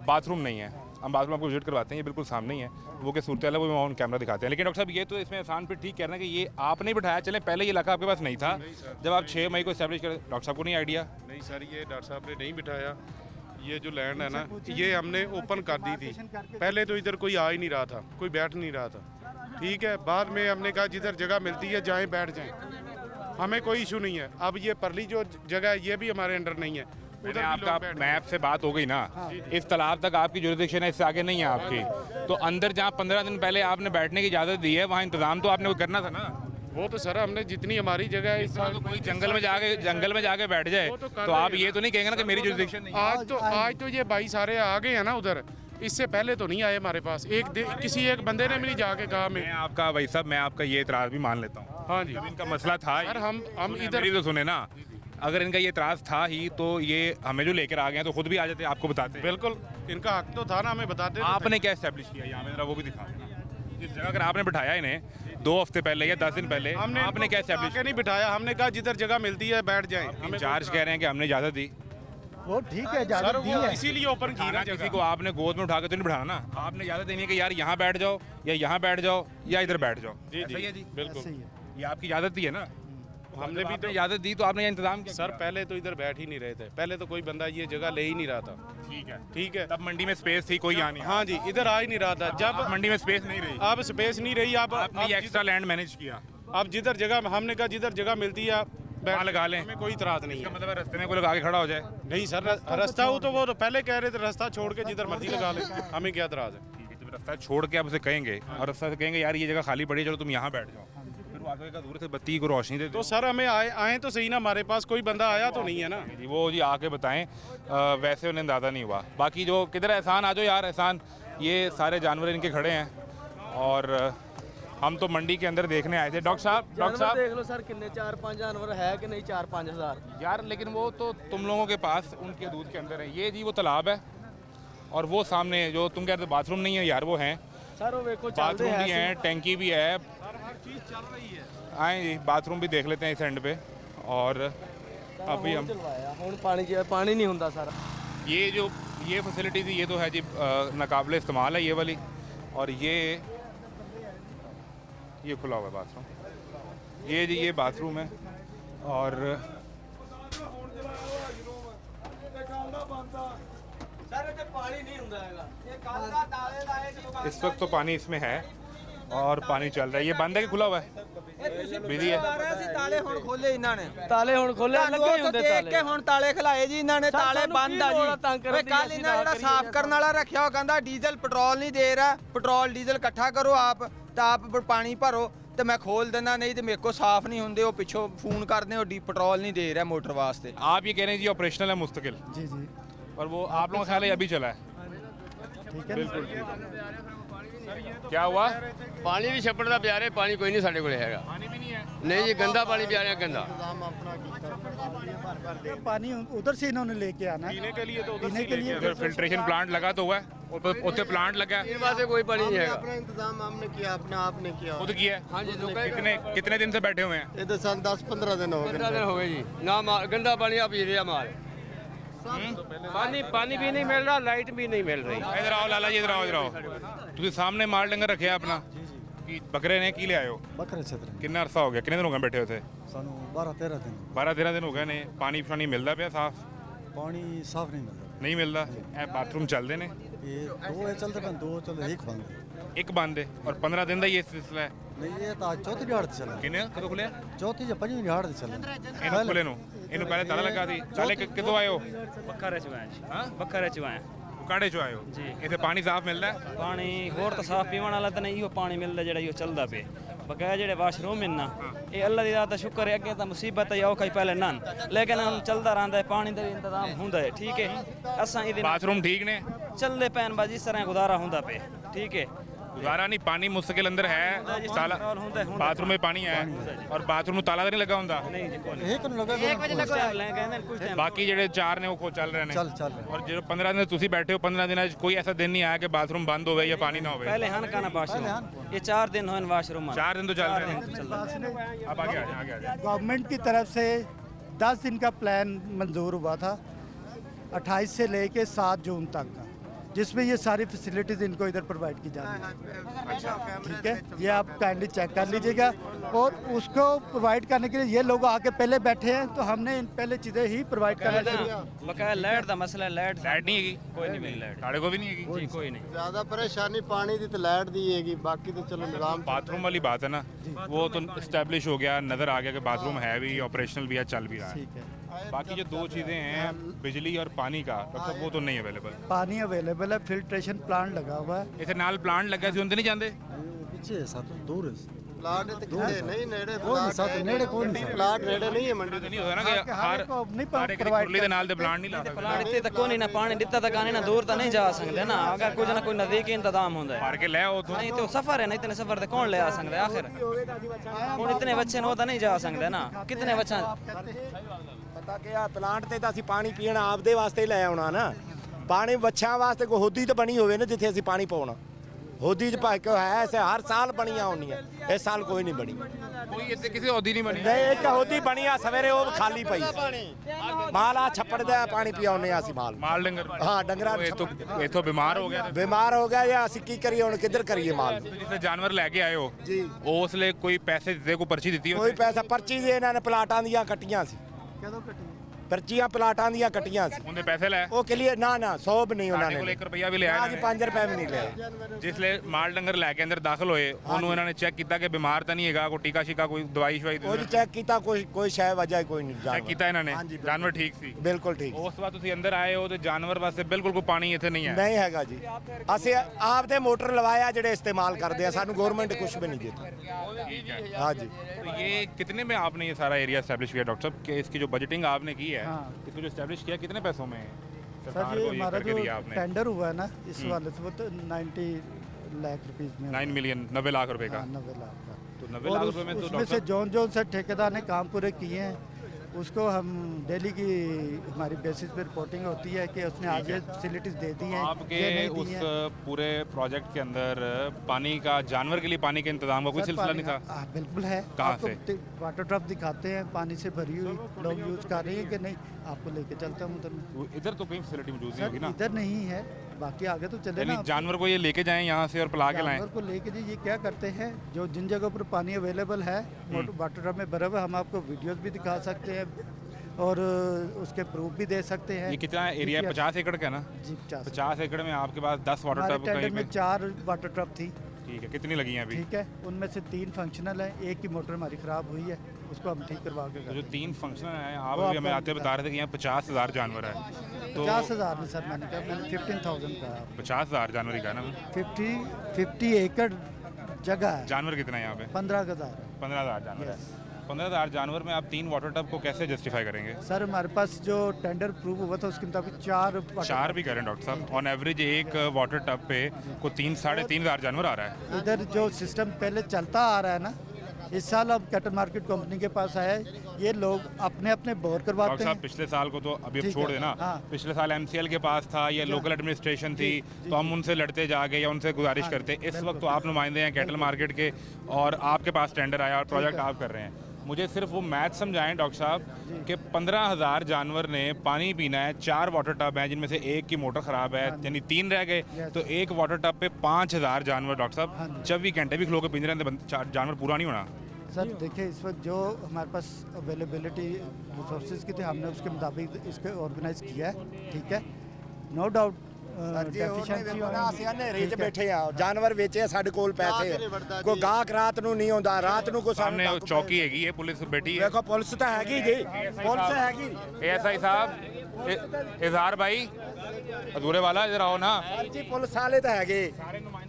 बाथरूम नहीं है, हम बाथरूम आपको विजिट करवाते हैं, ये बिल्कुल सामने ही है, वो क्या सूरत है वो ऑन कैमरा दिखाते हैं। लेकिन डॉक्टर साहब ये तो इसमें आसान फिर ठीक कह रहे हैं कि ये आपने बिठाया, चलें पहले ये इलाका आपके पास नहीं था, जब आप 6 मई को इस्टेब्लिश कर, डॉक्टर साहब को नहीं आइडिया? नहीं सर, ये डॉक्टर साहब ने नहीं बिठाया। ये जो लैंड है ना, ये हमने ओपन कर दी थी। पहले तो इधर कोई आ ही नहीं रहा था, कोई बैठ नहीं रहा था, ठीक है। बाद में हमने कहा जिधर जगह मिलती है जाएं बैठ जाएं, हमें कोई इशू नहीं है। अब ये परली जो जगह है ये भी हमारे अंडर नहीं है, उधर भी आपका लोग बैठ मैप से बात हो गई ना, इस तालाब तक आपकी जुरिस्डिक्शन है, इससे आगे नहीं है आपकी, तो अंदर जहाँ 15 दिन पहले आपने बैठने की इजाज़त दी है, वहाँ इंतजाम तो आपने करना था ना? वो तो सर हमने जितनी हमारी जगह है इस तरह तो कोई जंगल में जाके बैठ जाए, तो आप ये तो नहीं कहेंगे ना कि मेरी जुरिस्डिक्शन नहीं है? आज तो ये भाई सारे आ गए हैं ना उधर, इससे पहले तो नहीं आए हमारे पास। किसी एक बंदे ने भी नहीं जाके कहा मैं आपका भाई साहब, मैं आपका ये इतराज़ भी मान लेता हूँ। हाँ जी, जब इनका मसला था, सर हम इधर मेरी तो सुने ना, अगर इनका ये इतराज़ था ही तो ये हमें जो लेकर आ गए हैं तो खुद भी आ जाते, आपको बताते। बिल्कुल इनका हक तो था ना, हमें बताते। आपने क्या एस्टेब्लिश किया यहाँ पे, जरा वो भी दिखा देना। इस जगह अगर आपने बिठाया इन्हें 2 हफ्ते पहले या 10 दिन पहले, आपने क्या एस्टेब्लिश नहीं बिठाया, हमने कहा जिधर जगह मिलती है बैठ जाएं। हमें इंचार्ज कह रहे हैं कि हमने इजाज़त दी। वो ठीक है, सर इजाज़त दी वो है। इसीलिए ओपन की ना किसी जगह। को आपने गोद में उठा के तो नहीं बिठाना ना, आपने इजाज़त देनी है कि यार यहाँ बैठ जाओ या यहाँ बैठ जाओ या इधर बैठ जाओ। जी सही है जी, बिल्कुल। ऐसे ही है। ये आपकी इजाज़त दी है ना? हमने भी तो इजाज़त दी तो आपने ये इंतजाम किया? सर पहले तो इधर बैठ ही नहीं रहे थे, पहले तो कोई बंदा ये जगह ले ही नहीं रहा था। ठीक है तब मंडी में स्पेस थी, कोई यहाँ नहीं। हाँ जी, इधर आ ही नहीं रहा था। जब मंडी में स्पेस नहीं रही, अब स्पेस नहीं रही, आपने ये एक्स्ट्रा लैंड मैनेज किया, अब जिधर जगह हमने कहा जिधर जगह मिलती है वहाँ लगा लें। हमें कोई इतराज नहीं इसका है। मतलब रास्ते में कोई लगा के खड़ा हो जाए? नहीं सर, रास्ता हो तो वो तो पहले कह रहे थे रास्ता छोड़ के जिधर मर्जी लगा ले, हमें क्या इतराज है। ठीक है, तो रास्ता छोड़ के आप उसे कहेंगे और रास्ता से कहेंगे यार ये जगह खाली पड़ी है चलो तुम यहाँ बैठ जाओ, फिर वो आगे का दूर से बत्ती को रोशनी दे तो सर हमें आए तो सही ना, हमारे पास कोई बंदा आया तो नहीं है ना। जी वो जी आके बताएं, वैसे उन्हें अंदाज़ा नहीं हुआ। बाकी जो किधर एहसान आ जाओ यार, एहसान ये सारे जानवर इनके खड़े हैं और हम तो मंडी के अंदर देखने आए थे। डॉक्टर साहब देख लो सर कितने 4-5 जानवर है कि नहीं, 4-5 हज़ार यार, लेकिन वो तो तुम लोगों के पास उनके दूध के अंदर है। ये जी वो तालाब है और वो सामने जो तुम कहते हो बाथरूम नहीं है यार, वो हैं सर वो देखो बाथरूम भी है, टैंकी भी है, आए जी बाथरूम भी देख लेते हैं इस एंड पे। और अभी हम पानी नहीं होता सर। ये फैसिलिटी थी, ये तो है जी नाकाबिले इस्तेमाल है ये वाली, और ये खुला हुआ है बाथरूम। ये जी ये बाथरूम है और इस वक्त तो पानी इसमें है और पानी चल रहा है। ये बंद है कि खुला हुआ है? बिजी है। ਤਾਲੇ ਹੁਣ ਖੋਲੇ ਇਹਨਾਂ ਨੇ, ਤਾਲੇ ਹੁਣ ਖੋਲੇ ਲੱਗੇ ਹੀ ਹੁੰਦੇ ਦੇਖ ਕੇ ਹੁਣ ਤਾਲੇ ਖਲਾਏ ਜੀ ਇਹਨਾਂ ਨੇ, ਤਾਲੇ ਬੰਦ ਆ ਜੀ। ਓਏ ਕੱਲ ਇਹਨਾਂ ਜਿਹੜਾ ਸਾਫ਼ ਕਰਨ ਵਾਲਾ ਰੱਖਿਆ ਉਹ ਕਹਿੰਦਾ ਡੀਜ਼ਲ ਪੈਟਰੋਲ ਨਹੀਂ ਦੇ ਰਿਹਾ, ਪੈਟਰੋਲ ਡੀਜ਼ਲ ਇਕੱਠਾ ਕਰੋ ਆਪ ਤਾਂ ਆਪ ਪਾਣੀ ਭਰੋ ਤੇ ਮੈਂ ਖੋਲ ਦਿੰਦਾ, ਨਹੀਂ ਤੇ ਮੇਰੇ ਕੋ ਸਾਫ਼ ਨਹੀਂ ਹੁੰਦੇ। ਉਹ ਪਿੱਛੋਂ ਫੋਨ ਕਰਦੇ ਉਹ ਪੈਟਰੋਲ नहीं दे रहा मोटर वास्ते। आप ये कह रहे हैं जी ऑपरेशनल है मुस्तकिल, जी जी और वो आप लोगों का ख्याल है अभी चला है? ठीक है। बिल्कुल ठीक है। क्या हुआ? ਪਾਣੀ ਵੀ ਛੱਪੜ ਦਾ ਪਿਆ ਰਿਹਾ, ਪਾਣੀ ਕੋਈ ਨਹੀਂ ਸਾਡੇ ਕੋਲੇ ਹੈਗਾ। पानी भी नहीं है। ਨਹੀਂ ਜੀ ਗੰਦਾ ਪਾਣੀ ਪਿਆ ਰਿਹਾ, ਗੰਦਾ। पानी उधर से इन्होंने लेके आना है पीने के लिए तो पीने के लिए इधर फिल्ट्रेशन प्लांट लगा तो हुआ है, उत्ते प्लांट लगा है, ਇਹ ਪਾਸੇ ਕੋਈ ਪਾਣੀ ਨਹੀਂ ਹੈਗਾ। अपना इंतजाम हमने किया, अपने आप ने किया। खुद किया है। हाँ जी, तो कितने दिन से बैठे हुए हैं? ये तो सन 10-15 दिन हो 15 गए। दिन हो गए जी, ना गंदा पानी आप पी रहे माल। पानी भी नहीं मिल रहा, लाइट भी नहीं मिल रही। इधर आओ लाला जी, इधर आओ, इधर आओ। ਤੁਸੀਂ ਸਾਹਮਣੇ ਮਾਲ ਡੰਗਰ ਰੱਖਿਆ ਆਪਣਾ? ਕੀ ਬੱਕਰੇ ਨੇ, ਕੀ ਲਿਆਏ ਹੋ? बकरे छतरे ਕਿੰਨਾ ਅਰਸਾ ਹੋ ਗਿਆ, ਕਿੰਨੇ ਦਿਨ ਹੋ ਗਏ ਬੈਠੇ ਉੱਥੇ? सानू 12-13 दिन 12-13 ਦਿਨ ਹੋ ਗਏ ਨੇ। ਪਾਣੀ ਸ਼ਾਣੀ ਮਿਲਦਾ ਪਿਆ ਸਾਫ਼? पानी साफ नहीं मिलता। ਨਹੀਂ ਮਿਲਦਾ। ਇਹ ਬਾਥਰੂਮ ਚੱਲਦੇ ਨੇ? ये दो है चलते हैं, दो चलते एक बंद है। ਇੱਕ ਬੰਦ ਹੈ ਔਰ 15 ਦਿਨ ਦਾ ਹੀ ਇਹ ਸਿਲਸਿਲਾ ਹੈ। नहीं ये तो आज चौथी दिहाड़ से चल रहा ਕਿੰਨੇ ਕਦੋਂ ਖੁੱਲਿਆ? है, चौथी या पंजवीं दिहाड़ से चल रहा है। ਇਹਨੂੰ ਖੁੱਲੇ ਨੂੰ ਇਹਨੂੰ ਪਹਿਲੇ ਤਾਲਾ ਲੱਗਾ ਸੀ। ਤਾਲੇ ਕਿਦੋਂ ਆਏ ਹੋ? बखरे चुआए ਹਾਂ बखरे चुआए ਉਕਾੜੇ ਚੋਂ ਆਏ ਹੋ ਜੀ। ਇੱਥੇ ਪਾਣੀ ਸਾਫ਼ ਮਿਲਦਾ ਹੈ? पानी होर तो साफ पीवन वाला तो नहीं, पानी मिलता जेड़ा यो चलदा पे बकाया जेड़े वाशरूम हैं ना, ये अल्लाह दी रात दा शुक्र है। अगे तो मुसीबत है औखा पहले नन, लेकिन हम चलदा रहिंदा है, पानी दा भी इंतजाम हुंदा है। ठीक है, असां इहदे बाथरूम ठीक ने? चलदे पैन बाजी इस तरह गुजारा हुंदा पे। ठीक है, गुजारा नहीं, पानी मुस्तकिल अंदर है, ताला बाथरूम में पानी है और बाथरूम में ताला तो नहीं लगा हुंदा? नहीं जी कोई एक न लगा कुछ टाइम बाकी जेड़े 4 ने वो चल रहे हैं चल रहे हैं। और जो 15 दिन तुसी बैठे हो, 15 दिन कोई ऐसा दिन नहीं आया कि बाथरूम बंद होवे या पानी ना होवे? पहले हन का ना वाशरूम, ये 4 दिन होन वाशरूम 4 दिन तो चल रहे हैं। अब आगे आ जाए। गवर्नमेंट की तरफ से 10 दिन का प्लान मंजूर हुआ था 28 से लेके 7 जून तक का, जिसमें ये सारी फैसिलिटीज़ इनको इधर प्रोवाइड की जा रही है। ठीक है, ये आप काइंडली चेक कर लीजिएगा। और उसको प्रोवाइड करने के लिए ये लोग आके पहले बैठे हैं, तो हमने इन पहले चीज़ें ही प्रोवाइड करना शुरू। बकाया लाइट दा मसला है, लाइट लाइट नहीं हैगी? कोई नहीं मिली लाइट साढ़े को भी नहीं हैगी? जी कोई नहीं। ज्यादा परेशानी पानी की तो लाइट दी हैगी, बाकी तो चलो निजाम। बाथरूम वाली बात है ना, वो तो इस्टेब्लिश हो गया, नज़र आ गया कि बाथरूम है भी, ऑपरेशनल भी है, चल भी रहा है। ठीक है, बाकी जो 2 चीज़ें हैं बिजली और पानी का, मतलब वो तो नहीं अवेलेबल। पानी अवेलेबल है, फिल्ट्रेशन प्लांट लगा हुआ है। इतने नाल प्लांट लगा सी उनते नहीं जाते? पीछे साथ दूर है, प्लाट तो किधर नहीं नेड़े, कौन है साथ नेड़े कौन है? प्लाट नेड़े नहीं है मंडी। नहीं होता ना कि हर को नहीं हर एक खुरली दे नाल दे प्लांट नहीं ला सकते। प्लाट इतने तक कोई ना पानी दिता तक आने ना दूर तो नहीं जा सकते ना, अगर कुछ ना कोई नजदीक इंतजाम होता है। मार के ले आओ तो। नहीं तो सफर है ना, इतने सफर ते कौन ले आ सकता है आखिर? ਹੁਣ इतने बच्चे ने तो नहीं जा सकते ना, कितने बच्चा ਪਤਾ ਕਿ ਆ ਪਲਾਂਟ ਤੇ ਤਾਂ ਅਸੀਂ ਪਾਣੀ ਪੀਣ ਆਪਦੇ ਵਾਸਤੇ ਹੀ ਲੈ ਆਉਣਾ ਨਾ। ਪਾਣੀ ਬੱਚਿਆਂ ਵਾਸਤੇ ਕੋਈ ਹੋਦੀ ਤਾਂ ਬਣੀ ਹੋਵੇ ਨਾ ਜਿੱਥੇ ਅਸੀਂ ਪਾਣੀ ਪਾਉਣਾ। ਹੋਦੀ 'ਚ ਭਾਈ ਕੋ ਹੈ ਐਸੇ ਹਰ ਸਾਲ ਬਣੀਆਂ ਹੁੰਦੀਆਂ, ਇਸ ਸਾਲ ਕੋਈ ਨਹੀਂ ਬਣੀ। कोई इतने किसी औदी नहीं बनी। ਨਹੀਂ ਇੱਕ ਹੋਦੀ ਬਣੀ ਆ ਸਵੇਰੇ, ਉਹ ਖਾਲੀ ਪਈ ਮਾਲ ਆ ਛੱਪੜ ਦਾ ਪਾਣੀ ਪਿਆਉਂਦੇ ਆ ਅਸੀਂ ਮਾਲ। माल डंगर ਹਾਂ ਡੰਗਰਾਂ ਨੂੰ ये तो बीमार हो गया। ਬਿਮਾਰ ਹੋ ਗਿਆ ਜਾਂ ਅਸੀਂ ਕੀ ਕਰੀਏ ਹੁਣ, ਕਿੱਧਰ ਕਰੀਏ ਮਾਲ। जिसे जानवर लेके आए हो ਜੀ ਉਸ ਲਈ ਕੋਈ ਪੈਸੇ ਦਿੱਤੇ, ਕੋਈ ਪਰਚੀ ਦਿੱਤੀ ਕੋਈ ਪੈਸਾ ਪਰਚੀ ਦੇ ਇਹਨਾਂ ਨੇ ਪਲਾਟਾਂ ਦੀਆਂ ਕੱਟੀਆਂ ਸੀ। कदों कटी? ਪਰਚੀਆਂ ਪਲਾਟਾਂ ਦੀਆਂ ਕੱਟੀਆਂ ਸੀ ਉਹਨੇ ਪੈਸੇ ਲੈ ਉਹ ਕਲੀਅਰ ਨਾ 100 ਵੀ ਨਹੀਂ ਉਹਨਾਂ ਕੋਲ ਨੇ 1 ਰੁਪਿਆ ਵੀ ਲਿਆ ਅੱਜ 5 ਰੁਪਏ ਵੀ ਨਹੀਂ ਲਏ ਜਿਸਲੇ ਮਾਲ ਡੰਗਰ ਲੈ ਕੇ ਅੰਦਰ ਦਾਖਲ ਹੋਏ ਉਹਨੂੰ ਇਹਨਾਂ ਨੇ ਚੈੱਕ ਕੀਤਾ ਕਿ ਬਿਮਾਰ ਤਾਂ ਨਹੀਂ ਹੈਗਾ, ਕੋਈ ਟੀਕਾ ਸ਼ੀਕਾ ਕੋਈ ਦਵਾਈ ਸ਼ਵਾਈ ਉਹ ਚੈੱਕ ਕੀਤਾ ਕੋਈ ਸ਼ਾਇਦ ਵਜ੍ਹਾ ਕੋਈ ਨਹੀਂ ਚੈੱਕ ਕੀਤਾ ਇਹਨਾਂ ਨੇ, ਹਾਂਜੀ, ਬਿਲਕੁਲ। ਜਾਨਵਰ ਠੀਕ ਸੀ। ਬਿਲਕੁਲ ਠੀਕ ਉਸ ਤੋਂ ਬਾਅਦ ਤੁਸੀਂ ਅੰਦਰ ਆਏ ਹੋ ਤੇ ਜਾਨਵਰ ਵਾਸਤੇ ਬਿਲਕੁਲ ਕੋਈ ਪਾਣੀ ਇੱਥੇ ਨਹੀਂ ਹੈ। ਨਹੀਂ ਹੈਗਾ ਜੀ, ਅਸੀਂ ਆਪ ਦੇ ਮੋਟਰ ਲਵਾਇਆ ਜਿਹੜੇ ਇस्तेमाल करते हैं, सानू गवर्नमेंट कुछ भी नहीं देती। हाँ जी। तो ये कितने में आपने ये सारा एरिया एस्टेब्लिश किया डॉक्टर साहब, कि इसकी जो बजटिंग आपने की है, हाँ। इसको जो एस्टेब्लिश किया कितने पैसों में सर सरकार जी को ये हमारा करके जो दिया आपने? टेंडर हुआ है ना इस वाले से वो तो 90 लाख रुपीस में 9 मिलियन 90 लाख रुपए का। 90 लाख का। तो 90 लाख रुपए में तो उसमें से डॉक्टर जौन से ठेकेदार ने काम पूरे किए हैं उसको हम डेली की हमारी बेसिस पे रिपोर्टिंग होती है कि उसने आज ये फैसिलिटीज दे दी हैं, आपके ये नहीं दी उस हैं। पूरे प्रोजेक्ट के अंदर पानी का, जानवर के लिए पानी के इंतजाम का कोई सर, सिलसिला पानी- नहीं था? हाँ, बिल्कुल है। कहाँ आपको से? वाटर ट्रक दिखाते हैं पानी से भरी हुई, लोग यूज कर रहे हैं कि नहीं, आपको लेके चलता हूँ उधर में। वो इधर तो कहीं फैसिलिटी मौजूद नहीं सर होगी ना, इधर नहीं है, बाकी आगे तो चले यानी ना। जानवर को ये लेके जाएं यहाँ से और पिला के लाएं। जानवर को लेके जी ये क्या करते हैं, जो जिन जगहों पर पानी अवेलेबल है वाटर ट्रक में भरा हुआ, हम आपको वीडियोस भी दिखा सकते हैं और उसके प्रूफ भी दे सकते हैं। ये कितना एरिया है? 50 एकड़ का है ना? जी 50 एकड़ में आपके पास 10 वाटर हमारे टब टेंडर कहीं में पे? 4 वाटर ट्रक थी, ठीक है, कितनी लगी हैं अभी? ठीक है, उनमें से 3 फंक्शनल है, एक की मोटर हमारी ख़राब हुई है, उसको हम ठीक करवा के तो जो 3 फंक्शनल हैं, आप वो अभी हमें आपको आते बता रहे थे कि यहाँ 50,000 जानवर है, तो 50,000 में सर मैंने कहा, मैंने 15,000 का 50,000 जानवर ही का ना? 50 एकड़ जगह है, जानवर कितना है यहाँ पे? 15,000 15,000 जानवर है। 15,000 जानवर में आप 3 वाटर टब को कैसे जस्टिफाई करेंगे? सर हमारे पास जो टेंडर प्रूव हुआ था उसके मुताबिक 4 भी करें डॉक्टर साहब, ऑन एवरेज एक वाटर टब पे को 3-3,500 जानवर आ रहा है। इधर जो सिस्टम पहले चलता आ रहा है ना, इस साल अब कैटल मार्केट कंपनी के पास आया है, ये लोग अपने अपने बोर करवाते डॉक्टर साहब हैं। पिछले साल को तो अभी अब ठीक छोड़ है, देना, हाँ। पिछले साल MCL के पास था या लोकल एडमिनिस्ट्रेशन थी, तो हम उनसे लड़ते जाके या उनसे गुजारिश हाँ, करते। इस बिल्कुल। वक्त तो आप नुमाइंदे हैं कैटल मार्केट के और आपके पास टेंडर आया और प्रोजेक्ट आप कर रहे हैं। मुझे सिर्फ वो मैथ समझाएं डॉक्टर साहब कि 15,000 जानवर ने पानी पीना है, 4 वाटर टब हैं जिनमें से एक की मोटर ख़राब है, यानी 3 रह गए, तो एक वाटर टब पे 5,000 जानवर डॉक्टर साहब 24 घंटे भी खलो के पिंजरे में जानवर पूरा नहीं होना। सर देखिए इस वक्त जो हमारे पास अवेलेबिलिटी रिसोर्सेज की थी हमने उसके मुताबिक इसको ऑर्गेनाइज किया है, ठीक है, नो डाउट ਜੀ ਉਹਨੇ ਵੇਖੋ ਨਾ ਅਸੀਂ ਹਨੇਰੇ 'ਚ ਬੈਠੇ ਆ ਜਾਨਵਰ ਵੇਚੇ ਸਾਡੇ ਕੋਲ ਪੈਸੇ ਆ। ਕੋਈ ਗਾਹਕ ਰਾਤ ਨੂੰ ਨਹੀਂ ਆਉਂਦਾ, ਰਾਤ ਨੂੰ ਕੋਈ सामने वो चौकी हैगी है, पुलिस बैठी है। ਵੇਖੋ ਪੁਲਿਸ ਤਾਂ ਹੈਗੀ ਜੀ, ਪੁਲਿਸ ਹੈਗੀ। ASI साहब, इजहार भाई अधूरे वाला इधर आओ ना। ਜੀ ਪੁਲਿਸ ਵਾਲੇ ਤਾਂ ਹੈਗੇ,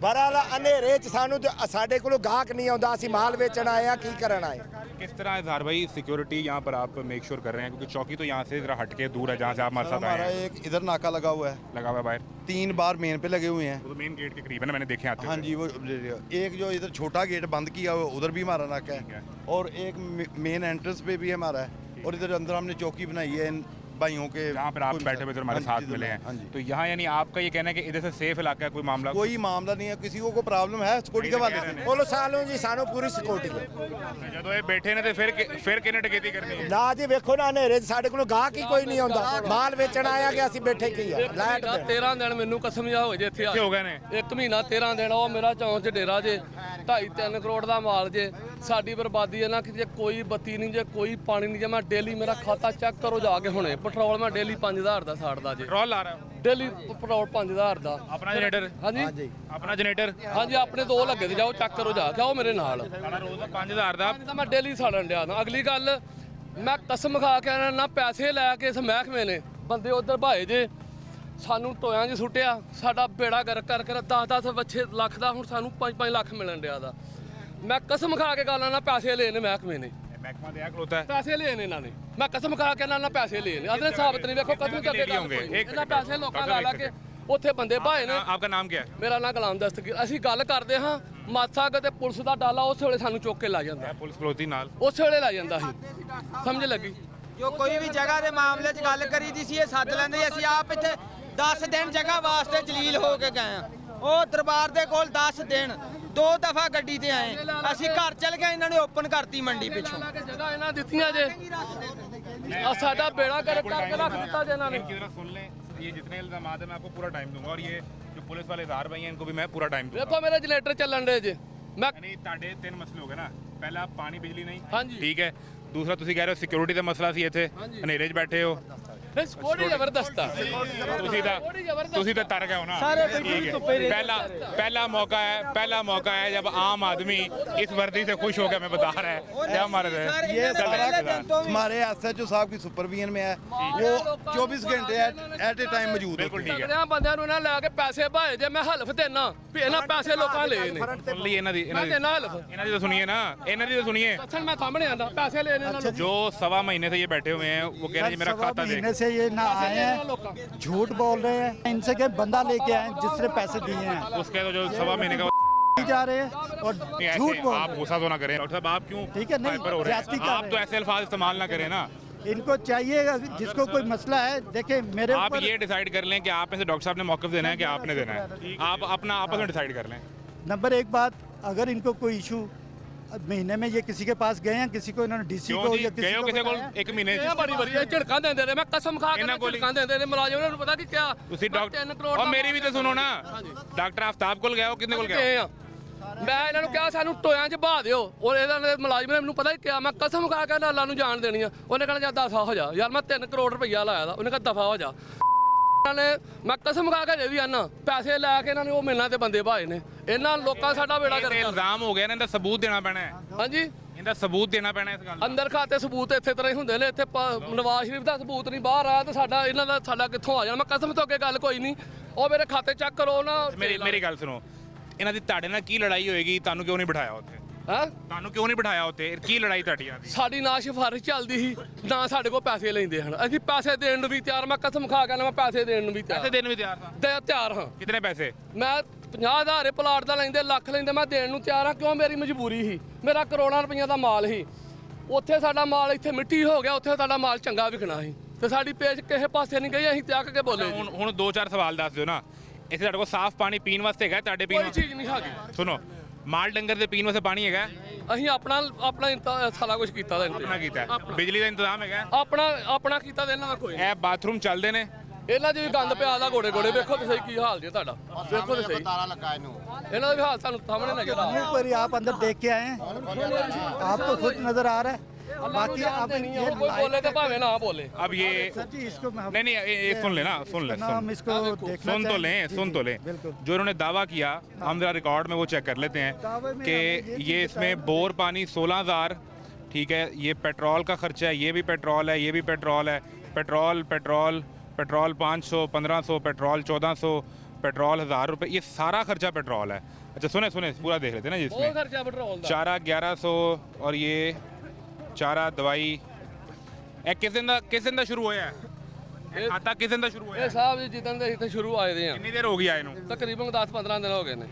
ਬਹਰਾਲ ਹਨੇਰੇ 'ਚ ਸਾਨੂੰ ਸਾਡੇ ਕੋਲ ਗਾਹਕ ਨਹੀਂ ਆਉਂਦਾ, ਅਸੀਂ ਮਾਲ ਵੇਚਣ ਆਏ ਆ, ਕੀ ਕਰਨ ਆਏ। किस तरह इजहार भाई सिक्योरिटी यहाँ पर आप मेक श्योर कर रहे हैं, क्योंकि चौकी तो यहाँ से जरा हटके दूर है जहाँ से आप हमारे साथ आए हमारा हैं। एक इधर नाका लगा हुआ है, लगा हुआ है बाहर, 3 बार मेन पे लगे हुए हैं। वो तो मेन गेट के करीब है ना, मैंने देखे आते हाँ हुए। जी, वो एक जो इधर छोटा गेट बंद किया हुआ है, उधर भी हमारा नाका ठीक है, है। और एक मेन एंट्रेंस पे भी हमारा है, और इधर अंदर हमने चौकी बनाई है इन भाइयों के। जहाँ पर आप कोई बैठे हुए इधर हमारे हाँ जी, साथ जिधर मिले हाँ हैं, जी। तो यहाँ यानी आपका ये कहना है कि इधर से सेफ इलाका है, कोई मामला? कोई मामला नहीं है, किसी को कोई प्रॉब्लम है सिक्योरिटी के वाले से। ਪੁਲਿਸ ਵਾਲੋਂ ਜੀ ਸਾਨੂੰ ਪੂਰੀ ਸਿਕਿਉਰਿਟੀ ਹੈ। ਜਦੋਂ ਇਹ ਬੈਠੇ ਨੇ ਤੇ ਫਿਰ ਕਿਹਨੇ ਟਕੇਤੀ ਕਰਨੀ ਹੈ? ਨਾ ਜੀ ਵੇਖੋ ਨਾ ਹਨੇਰੇ 'ਚ ਸਾਡੇ ਕੋਲ ਗਾਹਕ ਹੀ ਕੋਈ ਨਹੀਂ ਆਉਂਦਾ, ਮਾਲ ਵੇਚਣ ਆਇਆ ਕਿ ਅਸੀਂ ਬੈਠੇ ਕੀ ਆ ਲਾਈਟ ਦੇ। 13 ਦਿਨ ਮੈਨੂੰ ਕਸਮ ਜਾ ਹੋ ਜੇ ਇੱਥੇ ਆ ਹੋ ਗਏ ਨੇ 1 ਮਹੀਨਾ 13 ਦਿਨ ਉਹ ਮੇਰਾ ਚੌਂਕ 'ਚ ਡੇਰਾ ਜੇ 2.5-3 ਕਰੋੜ ਦਾ ਮਾਲ ਜੇ ਸਾਡੀ ਬਰਬਾਦੀ ਹੈ ਨਾ ਕਿ ਜੇ ਕੋਈ ਬੱਤੀ ਨਹੀਂ ਜੇ ਕੋਈ ਪਾਣੀ ਨਹੀਂ ਜੇ ਮੈਂ ਡੇਲੀ ਮੇਰਾ ਖਾਤਾ ਚੈੱਕ ਕਰੋ ਜਾ ਕੇ ਹੁਣੇ ਪੈਟਰੋਲ ਮੈਂ ਡੇਲੀ 5,000 ਦਾ ਸਾੜਦਾ ਜੇ ਪੈਟਰੋਲ ਲਾ ਰਹਾ ਡੇਲੀ ਪੈਟਰੋਲ 5,000 ਦਾ ਆਪਣਾ ਜਨਰੇਟਰ? ਹਾਂਜੀ ਆਪਣਾ ਜਨਰੇਟਰ? ਹਾਂਜੀ ਆਪਣੇ 2 ਲੱਗੇ ਤੇ ਜਾਓ ਚੈੱਕ ਕਰੋ ਜਾ ਕੇ ਆਓ ਮੇਰੇ ਨਾਲ ਸਾਡਾ ਰੋਜ਼ ਦਾ 5,000 ਦਾ। ਤਾਂ ਮੈਂ ਡੇਲੀ ਸਾੜਨ ਡਿਆ ਨਾ ਅਗਲੀ ਗੱਲ ਮੈਂ ਕਸਮ ਖਾ ਕੇ ਆਣਾ ਨਾ ਪੈਸੇ ਲੈ ਕੇ ਇਸ ਮਹਿਕਮੇ ਨੇ ਬੰਦੇ ਉਧਰ ਭਾਏ ਜੇ ਸਾਨੂੰ ਟੋਇਆਂ 'ਚ ਸੁੱਟਿਆ ਸਾਡਾ ਬੇੜਾ ਗਰਕ ਕਰ ਕਰ 10-10 ਬੱਚੇ ਲੱਖ ਦਾ ਹੁਣ ਸਾਨੂੰ 5-5 ਲੱਖ ਮਿਲਣ ਡਿਆ ਦਾ ਮੈਂ ਕਸਮ ਖਾ ਕੇ ਗੱਲ ਨਾ ਪੈਸੇ ਲਏ ਨੇ ਮਹਿਕਮੇ ਨੇ ਮਹਿਕਮਾ ਦਿਆ ਖਲੋਤਾ ਹੈ। ਪੈਸੇ ਲਏ ਨੇ ਇਹਨਾਂ ਨੇ ਮੈਂ ਕਸਮ ਖਾ ਕੇ ਨਾ ਪੈਸੇ ਲਏ ਨੇ ਆਦਨੇ ਸਾਬਤ ਨਹੀਂ ਵੇਖੋ ਕਦੋਂ ਕਰਦੇ ਇਹਨਾਂ ਪੈਸੇ ਲੋਕਾਂ ਲਾ ਲਾ ਕੇ ਉੱਥੇ ਬੰਦੇ ਭਾਏ ਨੇ। आपका नाम क्या है? ਮੇਰਾ ਨਾਂ ਗੁਲਾਮ ਦਸਤਗੀਰ ਅਸੀਂ ਗੱਲ ਕਰਦੇ ਹਾਂ ਮਾਸਾ ਕਿਤੇ ਪੁਲਿਸ ਦਾ ਡਾਲਾ ਉਸੇ ਵੇਲੇ ਸਾਨੂੰ ਚੁੱਕ ਕੇ ਲਾ ਜਾਂਦਾ पुलिस खलोती नाल। ਉਸੇ ਵੇਲੇ ਲਾ ਜਾਂਦਾ ਸੀ ਸਮਝ ਲੱਗੀ ਜੋ ਕੋਈ ਵੀ ਜਗ੍ਹਾ ਦੇ ਮਾਮਲੇ 'ਚ ਗੱਲ ਕਰੀਦੀ ਸੀ ਇਹ ਸੱਦ ਲੈਂਦੇ ਅਸੀਂ ਆਪ ਇੱਥੇ 10 ਦਿਨ ਜਗ੍ਹਾ ਵਾਸਤੇ ਜਲੀਲ ਹੋ ਕੇ ਗਏ ਆ ਉਹ ਦਰਬਾਰ ਦੇ ਕੋਲ 10 ਦਿਨ 2 ਦਫਾ ਗੱਡੀ ਤੇ ਆਏ ਅਸੀਂ ਘਰ ਚਲ ਗਏ ਇਹਨਾਂ ਨੇ ਓਪਨ ਕਰਤੀ ਮੰਡੀ ਪਿੱਛੋਂ ਜਗ੍ਹਾ ਇਹਨਾਂ ਦਿੱਤੀਆਂ ਜੇ ਆ ਸਾਡਾ ਬੇੜਾ ਕਰ ਕਰਕੇ ਰੱਖ ਦਿੱਤਾ ਜੇ ਇਹਨਾਂ ਨੇ इनकी तरफ सुन लें, ये जितने इल्जाम है मैं आपको पूरा टाइम दूंगा, और ये जो पुलिस वाले इजहार भाई हैं इनको भी मैं पूरा टाइम दूंगा। ਵੇਖੋ ਮੇਰੇ ਜਨਰੇਟਰ ਚੱਲਣ ਦੇ ਜੇ ਮੈਂ यानी ताड़े 3 मसले हो गए ना, पहला पानी बिजली नहीं, हाँ जी। ठीक है, ਦੂਸਰਾ ਤੁਸੀਂ ਕਹਿ ਰਹੇ ਹੋ ਸਿਕਿਉਰਿਟੀ ਦਾ ਮਸਲਾ ਸੀ ਇੱਥੇ ਹਨੇਰੇ 'ਚ ਬੈਠੇ ਹੋ ਸਕੋੜੀ ਜ਼ਬਰਦਸਤ ਆ ਤੁਸੀਂ ਤਾਂ ਤਰ ਗਏ ਹੋ ਨਾ ਸਾਰੇ ठीक है। धुप्पे रहते पहला मौका है जब आम आदमी इस वर्दी से खुश हो गया, मैं बता रहा है क्या हमारे ये सारा हमारे एसएचओ साहब की सुपरविजन में है, वो 24 घंटे एट ए टाइम मौजूद बिल्कुल ठीक है। ਤਗੜਿਆਂ ਬੰਦਿਆਂ ਨੂੰ ਨਾ ਲੈ ਕੇ ਪੈਸੇ ਭਾਏ ਜੇ ਮੈਂ ਹਲਫ ਦੇਣਾ ਵੀ ਇਹਨਾਂ ਪੈਸੇ ਲੋਕਾਂ ਲਏ ਨੇ सुन ली ਇਹਨਾਂ ਮੈਂ ਦੀ ਦੇਣਾ ਹਲਫ तो सुनिए ना, ਇਹਨਾਂ ਦੀ तो सुनिए। ਦੱਸਣ ਮੈਂ ਸਾਹਮਣੇ ਆਂਦਾ ਪੈਸੇ ਲਏ ਨੇ ਇਹਨਾਂ ਨੂੰ जो 1.25 महीने से ये बैठे हुए हैं वो कह रहे हैं मेरा सवा खाता महीने देख। से ये ना आए हैं, झूठ बोल रहे हैं। इनसे के बंदा लेके आए जिसने पैसे दिए हैं, उसके तो जो 1.25 महीने का जा रहे हैं और नहीं, झूठ ऐसे बोल आप रहे गुस्सा तो ना करें डॉक्टर साहब, आप क्यों ठीक है, नहीं, हाइपर हो रहे ज्यादती हैं? कर आप रहे तो हैं। ऐसे अल्फाज इस्तेमाल ना करें ना। हैं। इनको चाहिए जिसको कोई मसला है, देखे मेरे आप ऊपर ये डिसाइड कर लें कि आप में से डॉक्टर साहब ने मौक़िफ़ देना है कि आपने देना है। आप अपना आपस में डिसाइड कर लें। नंबर एक बात, अगर इनको कोई इशू महीने में ये किसी के पास गए हैं, किसी को इन्होंने डीसी क्यों को जी या गए हो किसी को बताया? 1 महीने ਇਹ ਬੜੀ ਬੜੀ ਇਹ ਝੜਕਾਂ ਦਿੰਦੇ ਨੇ ਮੈਂ ਕਸਮ ਖਾ ਕੇ ਇਹਨਾਂ ਕੋਲ ਹੀ- ਝੜਕਾਂ ਦਿੰਦੇ ਨੇ ਮੁਲਾਜ਼ਮ ਨੂੰ ਪਤਾ ਕੀ ਕਿਹਾ ਤੁਸੀਂ ਮੈਂ ਡਾਕਟਰ 3 ਕਰੋੜ और ਦਾ मेरी भी तो सुनो ना, डॉक्टर आफ्ताब कोल गए हो, कितने कोल गए ਗਏ हो? ਆ ਮੈਂ ਇਹਨਾਂ ਨੂੰ ਕਿਹਾ ਸਾਨੂੰ ਟੋਇਆਂ 'ਚ ਬਹਾ ਦਿਓ ਔਰ ਇਹਨਾਂ ਨੇ ਮੁਲਾਜ਼ਮ ਨੇ ਮੈਨੂੰ ਪਤਾ ਹੀ ਕਿਹਾ ਮੈਂ ਕਸਮ ਖਾ ਕੇ ਲਾਲਾ ਨੂੰ ਜਾਣ ਦੇਣੀ ਆ ਉਹਨੇ ਕਹਿਣਾ ਜਾਂ ਦਫਾ ਹੋ ਜਾ ਯਾਰ ਮੈਂ 3 ਕਰੋੜ ਰੁਪਈਆ ਲਾਇਆ ਦਾ ਉਹਨੇ ਕਿਹਾ ਦਫਾ ਹੋ ਜਾ ਇਹਨਾਂ ਨੇ ਮੈਂ ਕਸਮ ਖਾ ਕੇ ਜੇ ਵੀ ਆਨਾ ਪੈਸੇ ਲੈ ਕੇ ਇਹਨਾਂ ਨੇ ਉਹ ਮਿਲਣਾ ਤੇ ਬੰਦੇ ਭਾਏ ਨੇ ਇਹਨਾਂ ਲੋਕਾਂ ਸਾਡਾ ਬੇੜਾ ਇਹ ਕਰ ਇਲਜ਼ਾਮ ਹੋ ਗਿਆ ਨਾ, ਇਹਦਾ ਸਬੂਤ ਦੇਣਾ ਪੈਣਾ ਹੈ। ਹਾਂਜੀ ਇਹਦਾ ਸਬੂਤ ਦੇਣਾ ਪੈਣਾ ਇਸ ਗੱਲ ਦਾ। ਅੰਦਰ ਖਾਤੇ ਸਬੂਤ ਇੱਥੇ ਤਰ੍ਹਾਂ ਹੀ ਹੁੰਦੇ ਨੇ ਇੱਥੇ ਨਵਾਜ਼ ਸ਼ਰੀਫ ਦਾ ਸਬੂਤ ਨਹੀਂ ਬਾਹਰ ਆਇਆ ਤੇ ਸਾਡਾ ਇਹਨਾਂ ਦਾ ਸਾਡਾ ਕਿੱਥੋਂ ਆ ਜਾਣਾ ਮੈਂ ਕਸਮ ਤੋਂ ਅੱਗੇ ਗੱਲ ਕੋਈ ਨਹੀਂ ਉਹ ਮੇਰੇ ਖਾਤੇ ਚੈੱਕ ਕਰੋ ਨਾ ਮੇਰੀ ਗੱਲ ਸੁਣੋ, ਇਹਨਾਂ ਦੀ ਤੁਹਾਡੇ ਨਾਲ ਕੀ ਲੜਾਈ ਹੋਏਗੀ? ਤੁਹਾਨੂੰ ਕਿਉਂ ਨਹੀਂ ਬਿਠਾਇਆ ਉੱਥੇ? ਹੈਂ ਤੁਹਾਨੂੰ ਕਿਉਂ ਨਹੀਂ ਬਿਠਾਇਆ ਉੱਥੇ? ਕੀ ਲੜਾਈ ਤੁਹਾਡੀ ਆ ਦੀ? ਸਾਡੀ ਨਾ ਸਿਫਾਰਿਸ਼ ਚੱਲਦੀ ਸੀ ਨਾ ਸਾਡੇ ਕੋਲ ਪੈਸੇ ਲੈਂਦੇ ਹਨ ਅਸੀਂ ਪੈਸੇ ਦੇਣ ਨੂੰ ਵੀ ਤਿਆਰ ਮੈਂ ਕਸਮ ਖਾ ਕੇ ਨਾ ਮੈਂ ਪੈਸੇ ਦੇਣ ਨੂੰ ਵੀ ਪੈਸੇ ਤਿਆਰ ਦੇਣ ਵੀ ਤਿਆਰ ਸਾਂ। ਤਿਆਰ ਹਾਂ ਕਿਤਨੇ ਪੈਸੇ? ਮੈਂ 50,000 ਪਲਾਟ ਦਾ ਲੈਂਦੇ ਲੱਖ ਲੈਂਦੇ ਮੈਂ ਦੇਣ ਨੂੰ ਤਿਆਰ ਹਾਂ ਕਿਉਂ ਮੇਰੀ ਮਜਬੂਰੀ ਸੀ ਮੇਰਾ ਕਰੋੜਾਂ ਰੁਪਈਆ ਦਾ ਮਾਲ ਸੀ ਉੱਥੇ ਸਾਡਾ ਮਾਲ ਇੱਥੇ ਮਿੱਟੀ ਹੋ ਗਿਆ ਉੱਥੇ ਸਾਡਾ ਮਾਲ ਚੰਗਾ ਵਿਕਣਾ ਸੀ ਤੇ ਸਾਡੀ ਪੇਜ ਕਿਸੇ ਪਾਸੇ ਨਹੀਂ ਗਈ ਅਸੀਂ ਤਿਆਗ ਕੇ ਬੋਲੇ ਜੀ। ਹੁਣ 2-4 ਸਵਾਲ ਦੱਸ ਦਿਓ ਨਾ। ਇੱਥੇ ਤੁਹਾਡੇ ਕੋਲ ਸਾਫ਼ ਪਾਣੀ ਪੀਣ ਵਾਸਤੇ ਹੈਗਾ? ਤੁਹਾਡੇ ਪੀਣ ਕੋਈ ਵਾਸਤੇ ਚੀਜ਼ ਨਹੀਂ ਹੈਗੀ ਸੁਣੋ, ਮਾਲ ਡੰਗਰ ਦੇ ਪੀਣ ਵਾਸਤੇ ਪਾਣੀ ਹੈਗਾ? ਅਸੀਂ ਆਪਣਾ ਸਾਰਾ ਕੁਝ ਕੀਤਾ ਦਾ ਆਪਣਾ ਕੀਤਾ ਹੈ। ਬਿਜਲੀ ਦਾ ਇੰਤਜ਼ਾਮ ਹੈਗਾ? ਆਪਣਾ ਕੀਤਾ ਤੇ ਇਹਨਾਂ ਦਾ ਕੋਈ ਨਹੀਂ। ਇਹ ਬਾਥਰੂਮ ਚੱਲਦੇ ਨੇ? ਇਹਨਾਂ 'ਚ ਵੀ ਗੰਦ ਪਿਆ ਦਾ ਗੋੜੇ ਗੋੜੇ ਵੇਖੋ ਤੇ ਸਹੀ ਕੀ ਹਾਲ ਜੇ ਤੁਹਾਡਾ ਵੇਖੋ ਤੇ ਸਹੀ ਤਾਲਾ ਲੱਗਾ ਇਹਨੂੰ ਇਹਨਾਂ ਦਾ ਵੀ ਹਾਲ ਤੁਹਾਨੂੰ ਸਾਹਮਣੇ ਨਜ਼ਰ ਆ मुंह पर ही आप अंदर देख के आए हैं, आपको खुद नजर आ रहा है। बाकी आप नहीं है, कोई बोले तो भावे ना बोले अब ये सर जी इसको मैं नहीं ये सुन लेना, सुन ले, नाम इसको देखना सुन तो चाहिए। लें, सुन तो लें। बिल्कुल। जो इन्होंने दावा किया हम जरा रिकॉर्ड में वो चेक कर लेते हैं दावे में कि हमें ये ये चीज़ इसमें बोर पानी 16,000, ठीक है, ये पेट्रोल का खर्चा है, ये भी पेट्रोल है, ये भी पेट्रोल है, पेट्रोल 500, 1500, पेट्रोल 1400, पेट्रोल 1000 रुपये, ये सारा खर्चा पेट्रोल है। अच्छा सुने पूरा देख लेते हैं ना ਉਹ जिसमें ਖਰਚਾ ਪੈਟਰੋਲ ਦਾ चारा 1100 और ये चारा दवाई किस दिन ਦਾ ਸ਼ੁਰੂ ਹੋਇਆ ਹੈ? ਖਾਤਾ ਕਿਸ ਦਿਨ ਦਾ ਸ਼ੁਰੂ ਹੋਇਆ ਇਹ ਸਾਹਿਬ ਜੀ ਜਿੱਦਾਂ ਦੇ ਇੱਥੇ ਸ਼ੁਰੂ ਆਏ ਦੇ ਆ ਕਿੰਨੀ ਦੇਰ ਹੋ ਗਈ ਆਏ ਨੂੰ? ਤਕਰੀਬਨ 10-15 ਦਿਨ ਹੋ ਗਏ ਨੇ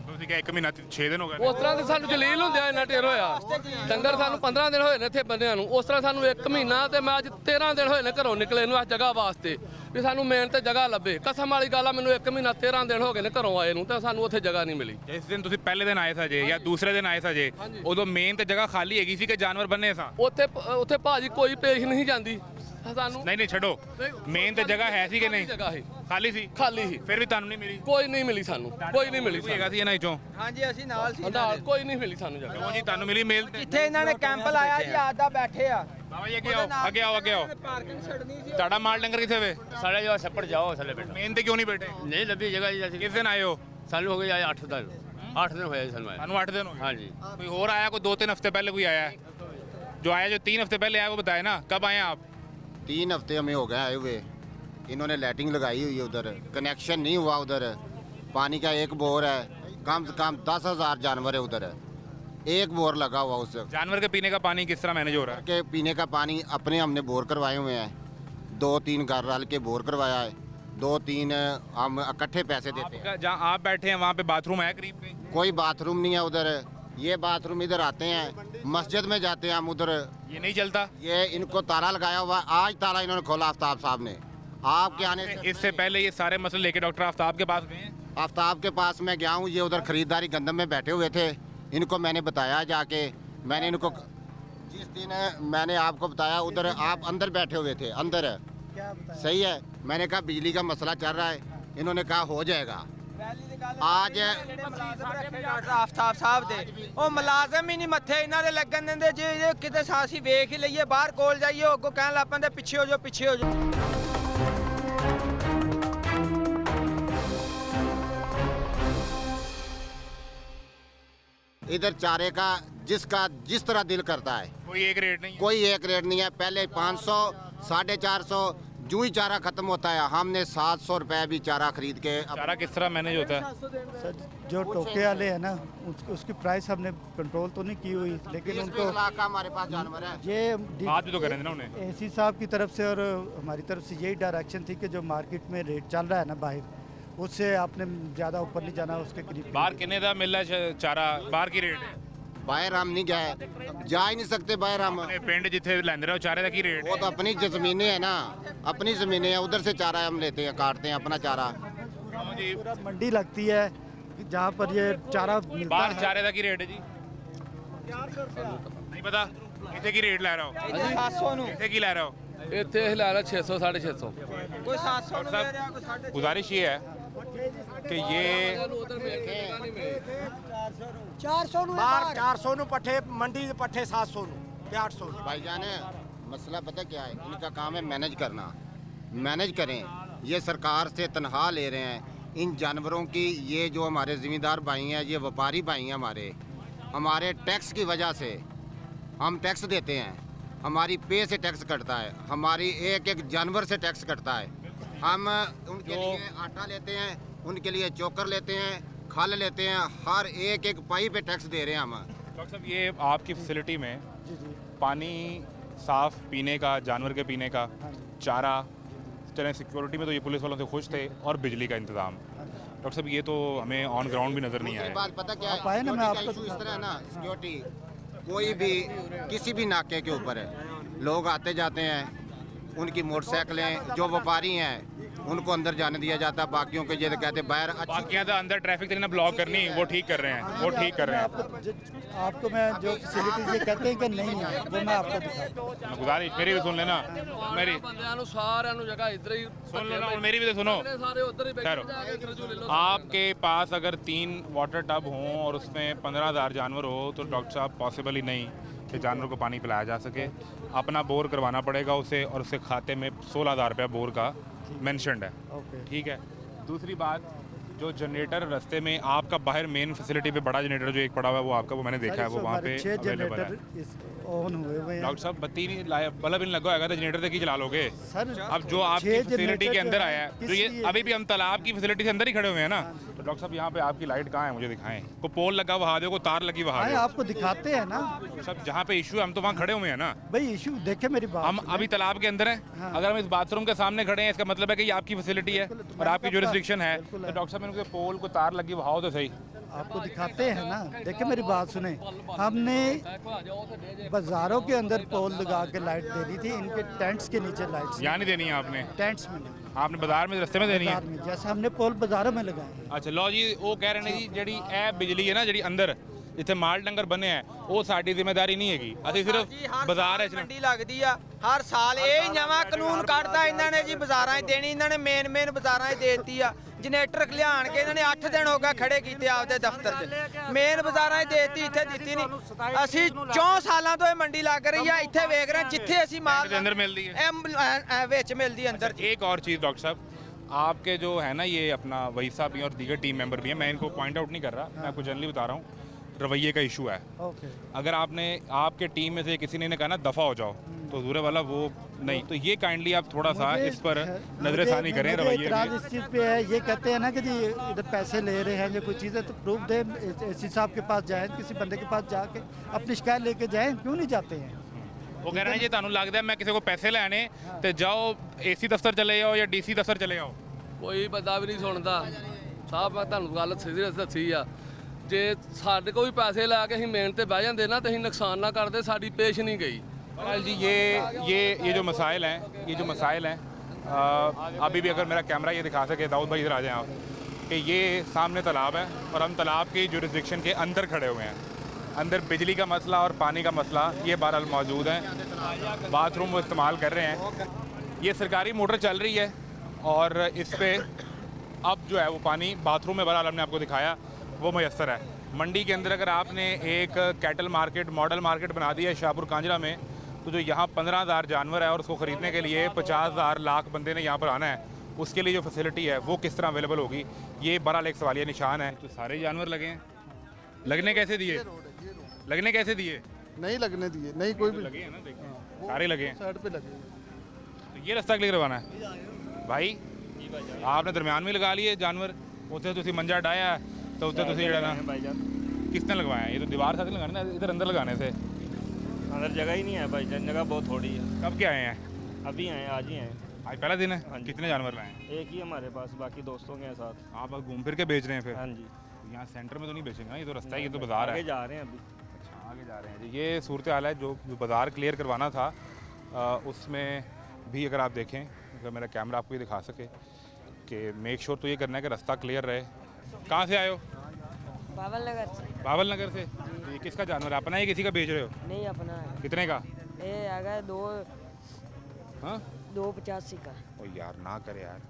ਤੁਸੀਂ ਕਿਹਾ 1 ਮਹੀਨਾ 6 ਦਿਨ ਹੋ ਗਏ ਨੇ। ਉਸ ਤਰ੍ਹਾਂ ਤੇ ਸਾਨੂੰ ਜਲੀਲ ਹੁੰਦਿਆ ਇੰਨਾ ਟੇਰ ਹੋਇਆ ਡੰਗਰ ਸਾਨੂੰ 15 ਦਿਨ ਹੋਏ ਨੇ ਇੱਥੇ ਬੰਦਿਆਂ ਨੂੰ ਉਸ ਤਰ੍ਹਾਂ ਸਾਨੂੰ 1 ਮਹੀਨਾ ਤੇ ਮੈਂ ਅੱਜ 13 ਦਿਨ ਹੋਏ ਨੇ ਘਰੋਂ ਨਿਕਲੇ ਨੂੰ ਇਸ ਜਗ੍ਹਾ ਵਾਸਤੇ ਵੀ ਸਾਨੂੰ ਮੇਨ ਤੇ ਜਗ੍ਹਾ ਲੱਭੇ ਕਸਮ ਵਾਲੀ ਗੱਲ ਆ ਮੈਨੂੰ 1 ਮਹੀਨਾ 13 ਦਿਨ ਹੋ ਗਏ ਨੇ ਘਰੋਂ ਆਏ ਨੂੰ ਤੇ ਸਾਨੂੰ ਉੱਥੇ ਜਗ੍ਹਾ ਨਹੀਂ ਮਿਲੀ ਜਿਸ ਦਿਨ ਤੁਸੀਂ ਪਹਿਲੇ ਦਿਨ ਆਏ ਸਾਜੇ ਜਾਂ ਦੂਸਰੇ ਦਿਨ ਆਏ ਸਾਜੇ ਉਦੋਂ ਮੇਨ ਤੇ ਜਗ੍ਹਾ ਖਾਲੀ ਹੈਗੀ ਸੀ ਕਿ ਜਾਨਵਰ ਬੰਨੇ ਸਾਂ? ਉੱਥੇ ਭਾਜੀ ਕੋਈ ਪੇਸ਼ ਨਹੀਂ ਜਾਂਦੀ ਸਾਨੂੰ ਨਹੀਂ ਛੱਡੋ, ਮੇਨ ਤੇ ਜਗ੍ਹਾ ਹੈ ਸੀ ਕਿ ਨਹੀਂ? ਜਗ੍ਹਾ ਸੀ ਖਾਲੀ ਸੀ? ਖਾਲੀ ਸੀ ਫਿਰ ਵੀ ਤੁਹਾਨੂੰ ਨਹੀਂ ਮਿਲੀ? ਕੋਈ ਨਹੀਂ ਮਿਲੀ ਸਾਨੂੰ ਕੋਈ ਨਹੀਂ ਮਿਲੀ ਕੋਈ ਹੈਗਾ ਸੀ ਇਹਨਾਂ ਵਿੱਚੋਂ? ਹਾਂਜੀ ਅਸੀਂ ਨਾਲ ਸੀ ਨਾਲ ਕੋਈ ਨਹੀਂ ਮਿਲੀ ਸਾਨੂੰ ਜਗ੍ਹਾ ਕਿਉਂ ਜੀ ਤੁਹਾਨੂੰ ਮਿਲੀ ਮੇਲ ਤੇ? ਜਿੱਥੇ ਇਹਨਾਂ ਨੇ ਕੈਂਪ ਲਾਇਆ ਜੀ ਆਦਾ ਬੈਠੇ ਆ ਬਾਬਾ ਜੀ ਅੱਗੇ ਆਓ ਪਾਰਕਿੰਗ ਛੱਡਣੀ ਸੀ ਤੁਹਾਡਾ ਮਾਲ ਡੰਗਰ ਕਿੱਥੇ ਵੇ? ਸਾਡਾ ਜੋ ਛੱਪੜ ਜਾਓ ਥੱਲੇ ਬੈਠਾ ਮੇਨ ਤੇ ਕਿਉਂ ਨਹੀਂ ਬੈਠੇ? ਨਹੀਂ ਲੱਭੀ ਜਗ੍ਹਾ ਜੀ ਅਸੀਂ ਕਿਸ ਦਿਨ ਆਏ ਹੋ? ਸਾਨੂੰ ਹੋ ਗਏ 8 ਦਿਨ 8 ਦਿਨ ਹੋਇਆ ਜੀ ਸਾਨੂੰ ਆਏ ਸਾਨੂੰ 8 दिन हो गए। ਹਾਂਜੀ कोई और आया? कोई 2-3 हफ्ते पहले कोई आया है? जो आया जो 3 हफ्ते पहले आया वो बताए ना, कब आए आप? 3 हफ्ते हमें हो गए आए हुए इन्होंने लाइटिंग लगाई हुई है उधर कनेक्शन नहीं हुआ उधर पानी का एक बोर है कम से कम 10,000 जानवर है उधर एक बोर लगा हुआ उस जानवर के पीने का पानी किस तरह मैनेज हो रहा है? के पीने का पानी अपने हमने बोर करवाए हुए हैं 2-3 घर रल के बोर करवाया है 2-3 हम इकट्ठे पैसे देते हैं जहाँ आप बैठे हैं वहाँ पे बाथरूम है करीब कहीं? कोई बाथरूम नहीं है उधर ये बाथरूम इधर आते हैं मस्जिद में जाते हैं हम उधर ये नहीं चलता? ये इनको ताला लगाया हुआ आज ताला इन्होंने खोला आफ्ताब साहब ने आपके आने से इससे पहले ये सारे मसले लेके डॉक्टर आफ्ताब के पास गए हैं? आफ्ताब के पास मैं गया हूँ ये उधर खरीदारी गंदम में बैठे हुए थे इनको मैंने बताया जाके मैंने इनको जिस दिन मैंने आपको बताया उधर आप अंदर बैठे हुए थे अंदर सही है मैंने कहा बिजली का मसला चल रहा है इन्होंने कहा हो जाएगा आज ਡਾਕਟਰ ਆਫਤਾਬ ਸਾਹਿਬ ਦੇ ਉਹ ਮੁਲਾਜ਼ਮ ਹੀ ਨਹੀਂ ਮੱਥੇ ਇਹਨਾਂ ਦੇ ਲੱਗਣ ਦਿੰਦੇ ਜੇ ਕਿਤੇ ਅਸੀਂ ਵੇਖ ਹੀ ਲਈਏ ਬਾਹਰ ਕੋਲ ਜਾਈਏ ਉਹ ਅੱਗੋਂ ਕਹਿਣ ਲੱਗ ਪੈਂਦੇ ਪਿੱਛੇ ਹੋ ਜਾਓ ਪਿੱਛੇ ਹੋ ਜਾਓ। इधर चारे का जिसका जिस तरह दिल करता है, कोई एक रेट नहीं है। कोई एक रेट नहीं है। पहले 500, 450, जो ही चारा खत्म होता है हमने 700 रुपए भी चारा खरीद के चारा किस तरह मैनेज होता है? सर जो टोके वाले हैं ना उसकी प्राइस हमने कंट्रोल तो नहीं की हुई, लेकिन 20 उनको लाख का हमारे पास जानवर है। ये बात भी तो करें ना उन्हें। एसी साहब की तरफ से और हमारी तरफ से यही डायरेक्शन थी कि जो मार्केट में रेट चल रहा है ना बाहर, उससे आपने ज़्यादा ऊपर नहीं जाना, उसके करीब। बाहर कितने का मिल रहा है चारा? बाहर की रेट है? बाहर हम नहीं गए, जा ही नहीं सकते बाहर हम। अपने पिंड जिथे लेंदे रहो चारे का की रेट वो तो अपनी जमीनें है ना, अपनी जमीनें हैं, उधर से चारा हम लेते हैं, काटते हैं अपना चारा। पूरा मंडी लगती है जहाँ पर ये चारा मिलता बाहर है। चारे का की रेट है जी? नहीं पता कितने की रेट ला रहा हो? 700 ਨੂੰ कितने की ला रहा हो? ਇੱਥੇ ਇਹ ਲੈ ਲਾ 600 650 ਕੋਈ 700 ਨੂੰ ਦੇ ਰਿਹਾ ਕੋਈ 550। गुजारिश ये है कि ये 400 ਨੂੰ ਬਾਹਰ 400 ਨੂੰ ਪੱਠੇ ਮੰਡੀ ਦੇ ਪੱਠੇ 700 ਨੂੰ ਤੇ 800 ਨੂੰ। भाईजान मसला पता क्या है, इनका काम है मैनेज करना। मैनेज करें, ये सरकार से तनख्वाह ले रहे हैं इन जानवरों की। ये जो हमारे ज़िम्मेदार भाई हैं, ये व्यापारी भाई हैं, हमारे टैक्स की वजह से हम टैक्स देते हैं, हमारी पे से टैक्स कटता है, हमारी एक एक जानवर से टैक्स कटता है। हम उनके लिए आटा लेते हैं, उनके लिए चोकर लेते हैं, खल लेते हैं, हर एक एक पाई पे टैक्स दे रहे हैं हम। डॉक्टर साहब ये आपकी फैसिलिटी में पानी साफ पीने का, जानवर के पीने का, चारा, चले सिक्योरिटी में तो ये पुलिस वालों से खुश थे, और बिजली का इंतज़ाम। डॉक्टर साहब ये तो हमें ऑन ग्राउंड भी नज़र नहीं दूसरी आया। बात पता क्या है, आप आए ना, मैं सिक्योरिटी का आपको इशू इस तरह है ना, सिक्योरिटी कोई भी किसी भी नाके के ऊपर है, लोग आते जाते हैं, उनकी मोटरसाइकिलें, जो व्यापारी हैं उनको अंदर जाने दिया जाता है, बाकियों के ये कहते हैं बाहर। बाकी यहाँ अंदर ट्रैफिक ना ब्लॉक करनी, वो ठीक कर रहे हैं, वो ठीक कर रहे हैं। आपको मैं जो फैसिलिटीज ये कहते हैं कि नहीं है, वो मैं आपको दिखाता हूँ। गुजारिश मेरी भी सुन लेना, मेरी ਬੰਦਿਆਂ ਨੂੰ ਸਾਰਿਆਂ ਨੂੰ ਜਗ੍ਹਾ ਇੱਧਰ ਹੀ सुन लो ना, और मेरी भी तो सुनो। ਸਾਰੇ ਉੱਧਰ ਹੀ ठहरो। ਬੈਠੇ ਜਾ ਕੇ ਖਰਚੂ ले लो। आपके पास अगर 3 वाटर टब हों और उसमें 15,000 जानवर हो तो डॉक्टर साहब पॉसिबल ही नहीं कि जानवर को पानी पिलाया जा सके। अपना बोर करवाना पड़ेगा उसे, और उसके खाते में 16,000 रुपया बोर का मेंशन्ड है। ठीक है। दूसरी बात, जो जनरेटर रास्ते में आपका बाहर मेन फैसिलिटी पे बड़ा जनरेटर जो एक पड़ा हुआ है वो आपका, वो मैंने देखा है, वो वहाँ पे 6 अवेलेबल है। जनरेटर ऑन हुए हुए हैं। डॉक्टर साहब बत्ती नहीं लाया, बल्ब इन लगा होगा तो जनरेटर से की चला लोगे सर अब जो आपकी 6 फैसिलिटी जनरेटर के अंदर जो आया है, है, जो किस ये लिए? अभी भी हम तालाब की फैसिलिटी से अंदर ही खड़े हुए हैं ना, तो डॉक्टर साहब यहाँ पे आपकी लाइट कहाँ है, मुझे दिखाएं। को पोल लगा वहा दो, को तार लगी वहा आए दो। आपको दिखाते हैं ना सब जहाँ पे इशू है हम तो वहाँ खड़े हुए हैं ना। भाई, इशू देखे मेरी बात हम सुने। अभी तालाब के अंदर हैं, अगर हम इस बाथरूम के सामने खड़े हैं इसका मतलब है कि ये आपकी फैसिलिटी है और आपकी जुरिस्डिक्शन है, तो डॉक्टर साहब इनके पोल को तार लगी वहाओ तो सही। आपको दिखाते हैं ना, देखे मेरी बात सुने। हमने बाजारों के अंदर पोल लगा के लाइट देनी थी, इनके टेंट्स के नीचे लाइट्स यहाँ नहीं देनी है आपने, टेंट्स में नहीं, आपने बाजार में रास्ते में देनी है। बाजार में जैसे हमने पोल बाजारों में लगाए। अच्छा लो जी, वो कह रहे हैं जी ਜਿਹੜੀ ਇਹ ਬਿਜਲੀ ਹੈ ਨਾ ਜਿਹੜੀ ਅੰਦਰ ਜਿੱਥੇ ਮਾਲ ਡੰਗਰ ਬੰਨੇ ਆ ਉਹ ਸਾਡੀ ਜ਼ਿੰਮੇਵਾਰੀ ਨਹੀਂ ਹੈਗੀ, ਅਸੀਂ ਸਿਰਫ ਬਾਜ਼ਾਰ ਵਿੱਚ ਮੰਡੀ ਲੱਗਦੀ ਆ ਹਰ ਸਾਲ। ਇਹ ਹੀ ਨਵਾਂ ਕਾਨੂੰਨ ਕੱਢਦਾ ਇਹਨਾਂ ਨੇ ਜੀ, ਬਾਜ਼ਾਰਾਂ 'ਚ ਦੇਣੀ ਇਹਨਾਂ ਨੇ, ਮੇਨ ਬਾਜ਼ਾਰਾਂ 'ਚ ਦੇਤੀ ਆ। ਜਨਰੇਟਰ ਲਿਆਣ ਕੇ ਇਹਨਾਂ ਨੇ 8 ਦਿਨ ਹੋ ਗਏ ਖੜੇ ਕੀਤੇ ਆਪਦੇ ਦਫ਼ਤਰ 'ਚ, ਮੇਨ ਬਾਜ਼ਾਰਾਂ 'ਚ ਦੇਤੀ, ਇੱਥੇ ਦਿੱਤੀ ਨਹੀਂ। ਅਸੀਂ 4 ਸਾਲਾਂ ਤੋਂ ਇਹ ਮੰਡੀ ਲੱਗ ਰਹੀ ਆ, ਇੱਥੇ ਵੇਖ ਰਹੇ ਜਿੱਥੇ ਅਸੀਂ ਮਾਲ ਦੇ ਅੰਦਰ ਮਿਲਦੀ ਹੈ, ਵਿੱਚ ਮਿਲਦੀ ਅੰਦਰ। एक और चीज़ डॉक्टर साहब, आपके जो है ना ये अपना वही साहब भी और दीगर टीम मेंबर भी हैं, मैं इनको पॉइंट आउट नहीं कर रहा, मैं आपको जनरली बता रहा हूँ, रवैये का इशू है। अगर आपने आपके टीम में से किसी ने कहा ना दफ़ा हो जाओ, तो दूसरे वाला वो नहीं, तो ये काइंडली आप थोड़ा सा इस पर नजरसानी करें रवैये इतराज़ इस चीज़ पे है, ये कहते हैं ना कि जी इधर पैसे ले रहे हैं या कोई चीज़ है तो प्रूफ दे, एसी साहब के पास जाएं, किसी बंदे के पास जाके अपनी शिकायत लेके जाएं, क्यों नहीं जाते हैं। वो कह रहे हैं जी ਤੁਹਾਨੂੰ ਲੱਗਦਾ मैं किसी को पैसे ਲੈਣੇ ਤੇ ਜਾਓ एसी दफ्तर चले जाओ या डीसी दफ्तर चले जाओ। ਕੋਈ ਬੰਦਾ ਵੀ ਨਹੀਂ ਸੁਣਦਾ ਸਾਹਿਬ, ਮੈਂ ਤੁਹਾਨੂੰ ਗੱਲ ਸੀਰੀਅਸ ਦੱਸੀ ਆ। ਜੇ ਸਾਡੇ ਕੋਲ ਵੀ ਪੈਸੇ ਲੈ ਕੇ ਅਸੀਂ ਮੇਨ ਤੇ ਬਹਿ ਜਾਂਦੇ ਨਾ ਤੇ ਅਸੀਂ ਨੁਕਸਾਨ ਨਾ ਕਰਦੇ, ਸਾਡੀ ਪੇਸ਼ नहीं गई। जी ये जो मसाइल हैं, अभी भी अगर मेरा कैमरा ये दिखा सके, दाऊद भाई इधर आ जाएं आप, कि ये सामने तालाब है और हम तालाब की जुरिस्डिक्शन के अंदर खड़े हुए हैं। अंदर बिजली का मसला और पानी का मसला ये बहरहाल मौजूद है, बाथरूम वो इस्तेमाल कर रहे हैं, ये सरकारी मोटर चल रही है और इस पे अब जो है वो पानी बाथरूम में बहरहाल हमने आपको दिखाया वो मैसर है। मंडी के अंदर अगर आपने एक कैटल मार्केट मॉडल मार्केट बना दी है शाहपुर कांजरा में, तो जो यहाँ 15,000 जानवर है और उसको ख़रीदने के लिए 50,000 लाख बंदे ने यहाँ पर आना है, उसके लिए जो फैसिलिटी है वो किस तरह अवेलेबल होगी, ये बहरहाल एक सवालिया निशान है। तो सारे जानवर लगे हैं, लगने कैसे दिए? लगने कैसे दिए? नहीं लगने दिए, नहीं कोई भी लगे हैं ना, देखिए सारे लगे हैं। साइड पे लगे। तो ये रास्ता क्लियर करवाना है भाई, आपने दरम्यान में लगा लिए जानवर, उत्थे तुसी मंजा डाया तो उत्थे तुसी जेड़ा ना किसने लगवाया? ये तो दीवार साथ लगाना है, इधर अंदर लगाने से अंदर जगह ही नहीं है भाई, जगह बहुत थोड़ी है। कब क्या आए हैं? अभी आए, आज ही आए। आज पहला दिन है। कितने जानवर लाए हैं? एक ही हमारे पास, बाकी दोस्तों के साथ। आप घूम फिर के बेच रहे हैं फिर? हाँ जी। यहाँ सेंटर में तो नहीं बेचेंगे ना, ये तो रास्ता है, ये तो बाजार है। आगे जा रहे हैं अभी। अच्छा आगे जा रहे हैं जी। ये सूरत हाल है। जो बाज़ार क्लियर करवाना था उसमें भी अगर आप देखें, अगर मेरा कैमरा आपको ये दिखा सके कि मेक श्योर तो ये करना है कि रास्ता क्लियर रहे। कहाँ से आए हो? बावल नगर से। बावल नगर से। तो ये किसका जानवर है? अपना है किसी का बेच रहे हो? नहीं अपना है। कितने का? ये आ गया 285 का। ओ यार ना करे यार,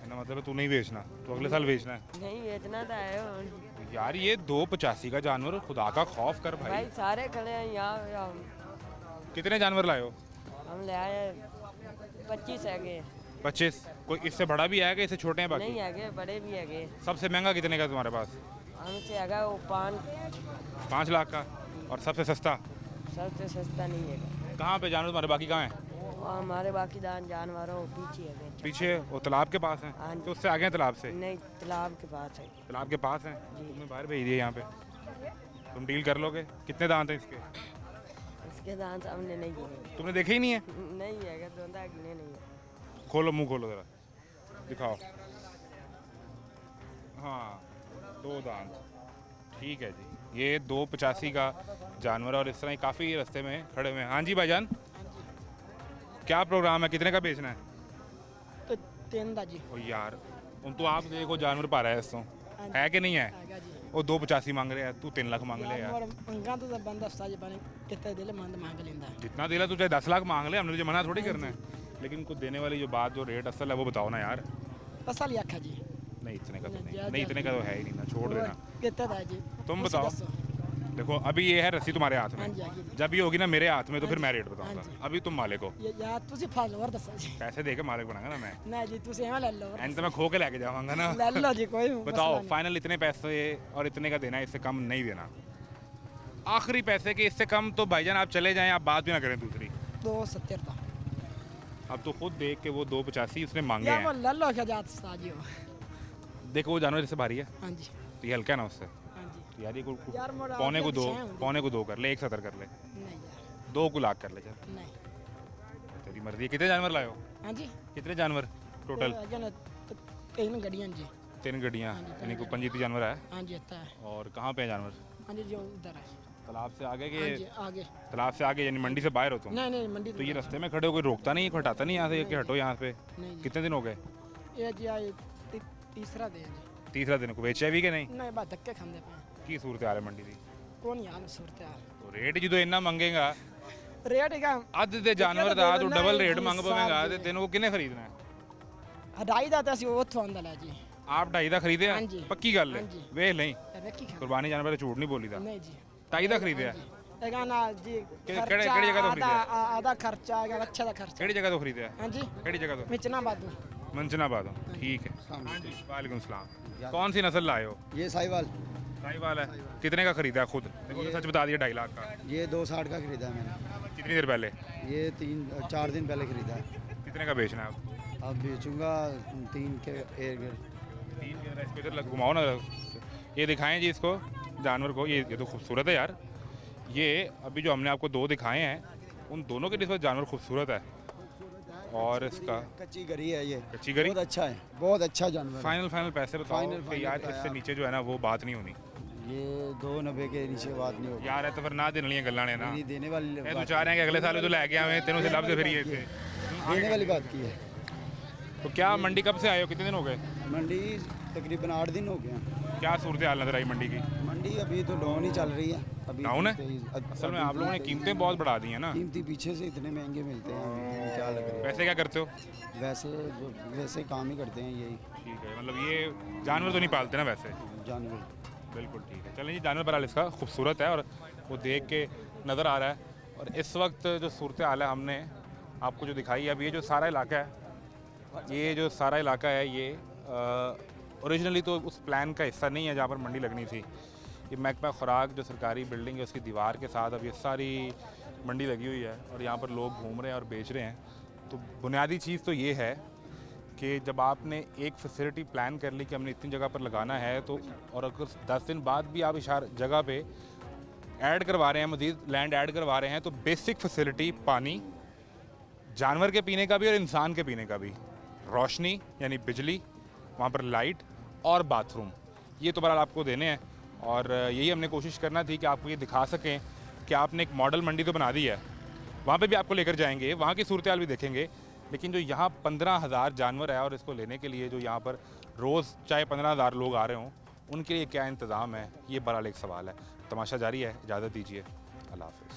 ना मतलब तू नहीं बेचना, तो अगले साल बेचना है। नहीं बेचना था है यार ये 285 का जानवर, खुदा का खौफ कर भाई। भाई सारे खड़े हैं यहाँ। कितने जानवर लाए हो? हम ले आए 25 है। 25? कोई इससे बड़ा भी आएगा, इससे छोटे हैं बाकी? नहीं है, बड़े भी है। सबसे महंगा कितने का तुम्हारे पास? हमसे है वो 5 लाख का। और सबसे सस्ता? सबसे सस्ता नहीं है। कहाँ पे जानवर तुम्हारे बाकी कहाँ हैं? हमारे बाकी जानवरों पीछे है। पीछे वो तालाब के पास हैं? तो उससे आगे हैं तालाब से? नहीं तालाब के पास है। तालाब के पास हैं? तुमने बाहर भेज दिए यहाँ पे, तुम डील कर लोगे? कितने दांत हैं इसके? इसके दांत हमने नहीं गिने। तुमने देखे ही नहीं है? नहीं है, दोनों गिने नहीं है। खोलो मुंह खोलो ज़रा, दिखाओ। हाँ 2 दांत, ठीक है जी। ये 285 का जानवर और इस तरह ही काफ़ी रास्ते में खड़े हुए हैं। हाँ जी भाईजान, क्या प्रोग्राम है? कितने का बेचना है? तो 3 दा जी। ओ यार उन तो आप देखो जानवर पा रहा है इसको, है कि नहीं है? वो 285 मांग रहे हैं, तू 3 लाख मांग ले यार। मंगा तो बंदा साज बने कितने दिले मंद मांग लेंदा है। जितना दिला तू चाहे 10 लाख मांग ले, हमने तुझे मना थोड़ी करना है। लेकिन कुछ देने वाली जो बात, जो रेट असल है वो बताओ ना यार। असल ही आखा जी। नहीं इतने का तो नहीं इतने का तो है ही नहीं ना, छोड़ देना। कितना था जी? तुम बताओ। देखो अभी ये है रस्सी तुम्हारे हाथ में, जब ये होगी ना मेरे हाथ में तो फिर मैं रेट बताऊंगा। अभी तुम मालिक हो। यार तुसी फॉलोअर दसा जी। पैसे देके मालिक बनाऊंगा ना मैं। नहीं जी तुसी एवं ले लो। एंड तो मैं खो के लेके जाऊंगा ना। ले लो जी, कोई बताओ फाइनल इतने पैसे और इतने का देना है, इससे कम नहीं देना। आखिरी पैसे के, इससे कम तो भाईजान आप चले जाएं, आप बात भी ना करें दूसरी। 270 था। अब तो खुद देख के वो 285 उसने मांगे यार हैं। वो ले लो क्या जात साजी हो। देखो वो जानवर जैसे भारी है। हां जी। तो ये हल्का है ना उससे। हां जी। यार ये को यार मोड़ा पौने को 2 कर ले, 170 कर ले। नहीं यार 2 को लाख कर ले चल। नहीं तेरी मर्जी। कितने जानवर लाए हो? हां जी। कितने जानवर टोटल? 3 गाड़ियां जी। 3 गाड़ियाँ, यानी को 25 जानवर है। हां जी आता है। और कहाँ पे है जानवर? हां जी जो उधर है तालाब से आगे के? हां जी आगे। तालाब से आगे यानी मंडी से बाहर हो तुम? नहीं नहीं मंडी तो ये रास्ते में खड़े हो, कोई रोकता नहीं, कोई हटाता नहीं यहाँ से कि हटो यहाँ पे? नहीं। कितने दिन हो गए? ये जी आए तीसरा दिन जी। तीसरा दिन को बेचा भी कि नहीं? नहीं बात धक्के खांदे पे की सूरत हाल है मंडी दी? कौन यार सूरत यार। तो रेट जो इन्ना मंगेगा, रेट का अद्ध दे जानवर दा तू डबल रेट मंग पवेगा ते तेन को किने खरीदना है? हटाई दा ते ਅਸੀਂ ਉੱਥੋਂ ਆਂਦਾ ਲੈ ਜੀ। आप 2.5 ਦਾ ਖਰੀਦਿਆ? ਹਾਂਜੀ। ਪੱਕੀ ਗੱਲ ਹੈ? ਹਾਂਜੀ। ਵੇਖ ਲਈ ਰੱਖੀ ਖਾ। ਕੁਰਬਾਨੀ ਜਾਨਵਰ ਤੇ ਝੂਠ ਨਹੀਂ ਬੋਲੀਦਾ। ਨਹੀਂ ਜੀ। 2.5 ਦਾ ਖਰੀਦਿਆ? ਇਹ ਗਾਣਾ ਜੀ ਕਿਹੜੀ ਜਗ੍ਹਾ ਤੋਂ ਖਰੀਦਿਆ? ਆਦਾ ਖਰਚਾ ਹੈਗਾ, ਅੱਛਾ ਦਾ ਖਰਚਾ। ਕਿਹੜੀ ਜਗ੍ਹਾ ਤੋਂ ਖਰੀਦਿਆ? ਹਾਂਜੀ। ਕਿਹੜੀ जगह ਤੋਂ? मिचना बादू। मंचनाबाद। ठीक है। हाँ जी वालेकुम सलाम। कौन सी नस्ल लाए हो? ये साहिवाल। साहिवाल है। कितने का खरीदा है खुद? देखो तो सच बता दिया 2.5 लाख का। ये 260 का खरीदा है मैंने। कितनी देर पहले? ये 3-4 दिन पहले खरीदा है। कितने का बेचना है अब? अब बेचूंगा 3 के एयर। 3 के इस पे इधर घुमाओ ना, ये दिखाएं जी इसको जानवर को। ये तो खूबसूरत है यार। ये अभी जो हमने आपको 2 दिखाए हैं, उन दोनों के निस्बत जानवर खूबसूरत है। और इसका कच्ची गरी है ये। कच्ची गरी? बहुत अच्छा है, बहुत अच्छा जानवर। फाइनल पैसे बताओ कि यार इससे नीचे जो है ना वो बात नहीं होनी। ये 290 के नीचे बात नहीं होगी यार। है तो फिर ना देने वाली गल्लां ने ना, नहीं देने वाली ये तो चाह रहे हैं कि अगले साल तो लेके आवे तेनों से लब से फिर ये थे देने वाली बात की है। तो क्या मंडी कब से आए हो? कितने दिन हो गए? मंडी तकरीबन 8 दिन हो गए हैं। क्या सूरत हाल नजर आई मंडी की? मंडी अभी तो डाउन ही चल रही है, अभी डाउन है? कीमतें- असल में आप लोगों ने कीमतें बहुत बढ़ा दी हैं ना। कीमती पीछे से इतने महंगे मिलते हैं, क्या लग रहा है। वैसे क्या करते हो? वैसे काम ही करते हैं यही। ठीक है, मतलब ये जानवर तो नहीं पालते ना वैसे? जानवर बिल्कुल ठीक है। चलें जी, जानवर बहरहाल इसका खूबसूरत है और वो देख के नज़र आ रहा है। और इस वक्त जो सूरत हाल है हमने आपको जो दिखाई है, अब ये जो सारा इलाका है, ये जो सारा इलाका है ये ओरिजिनली तो उस प्लान का हिस्सा नहीं है जहाँ पर मंडी लगनी थी। ये महकमा खुराक जो सरकारी बिल्डिंग है उसकी दीवार के साथ अब ये सारी मंडी लगी हुई है और यहाँ पर लोग घूम रहे हैं और बेच रहे हैं। तो बुनियादी चीज़ तो ये है कि जब आपने एक फैसिलिटी प्लान कर ली कि हमने इतनी जगह पर लगाना है, तो और अगर 10 दिन बाद भी आप इस जगह पे ऐड करवा रहे हैं, मज़ीद लैंड ऐड करवा रहे हैं, तो बेसिक फैसिलिटी पानी, जानवर के पीने का भी और इंसान के पीने का भी, रोशनी यानी बिजली, वहाँ पर लाइट और बाथरूम, ये तो बहरहाल आपको देने हैं। और यही हमने कोशिश करना थी कि आपको ये दिखा सकें कि आपने एक मॉडल मंडी तो बना दी है। वहाँ पे भी आपको लेकर जाएंगे, वहाँ की सूरत हाल भी देखेंगे, लेकिन जो यहाँ 15,000 जानवर है और इसको लेने के लिए जो यहाँ पर रोज़ चाहे 15,000 लोग आ रहे हों, उनके लिए क्या इंतज़ाम है, ये बहरहाल एक सवाल है। तमाशा जारी है, इजाज़त दीजिए, अल्लाह हाफ़िज़।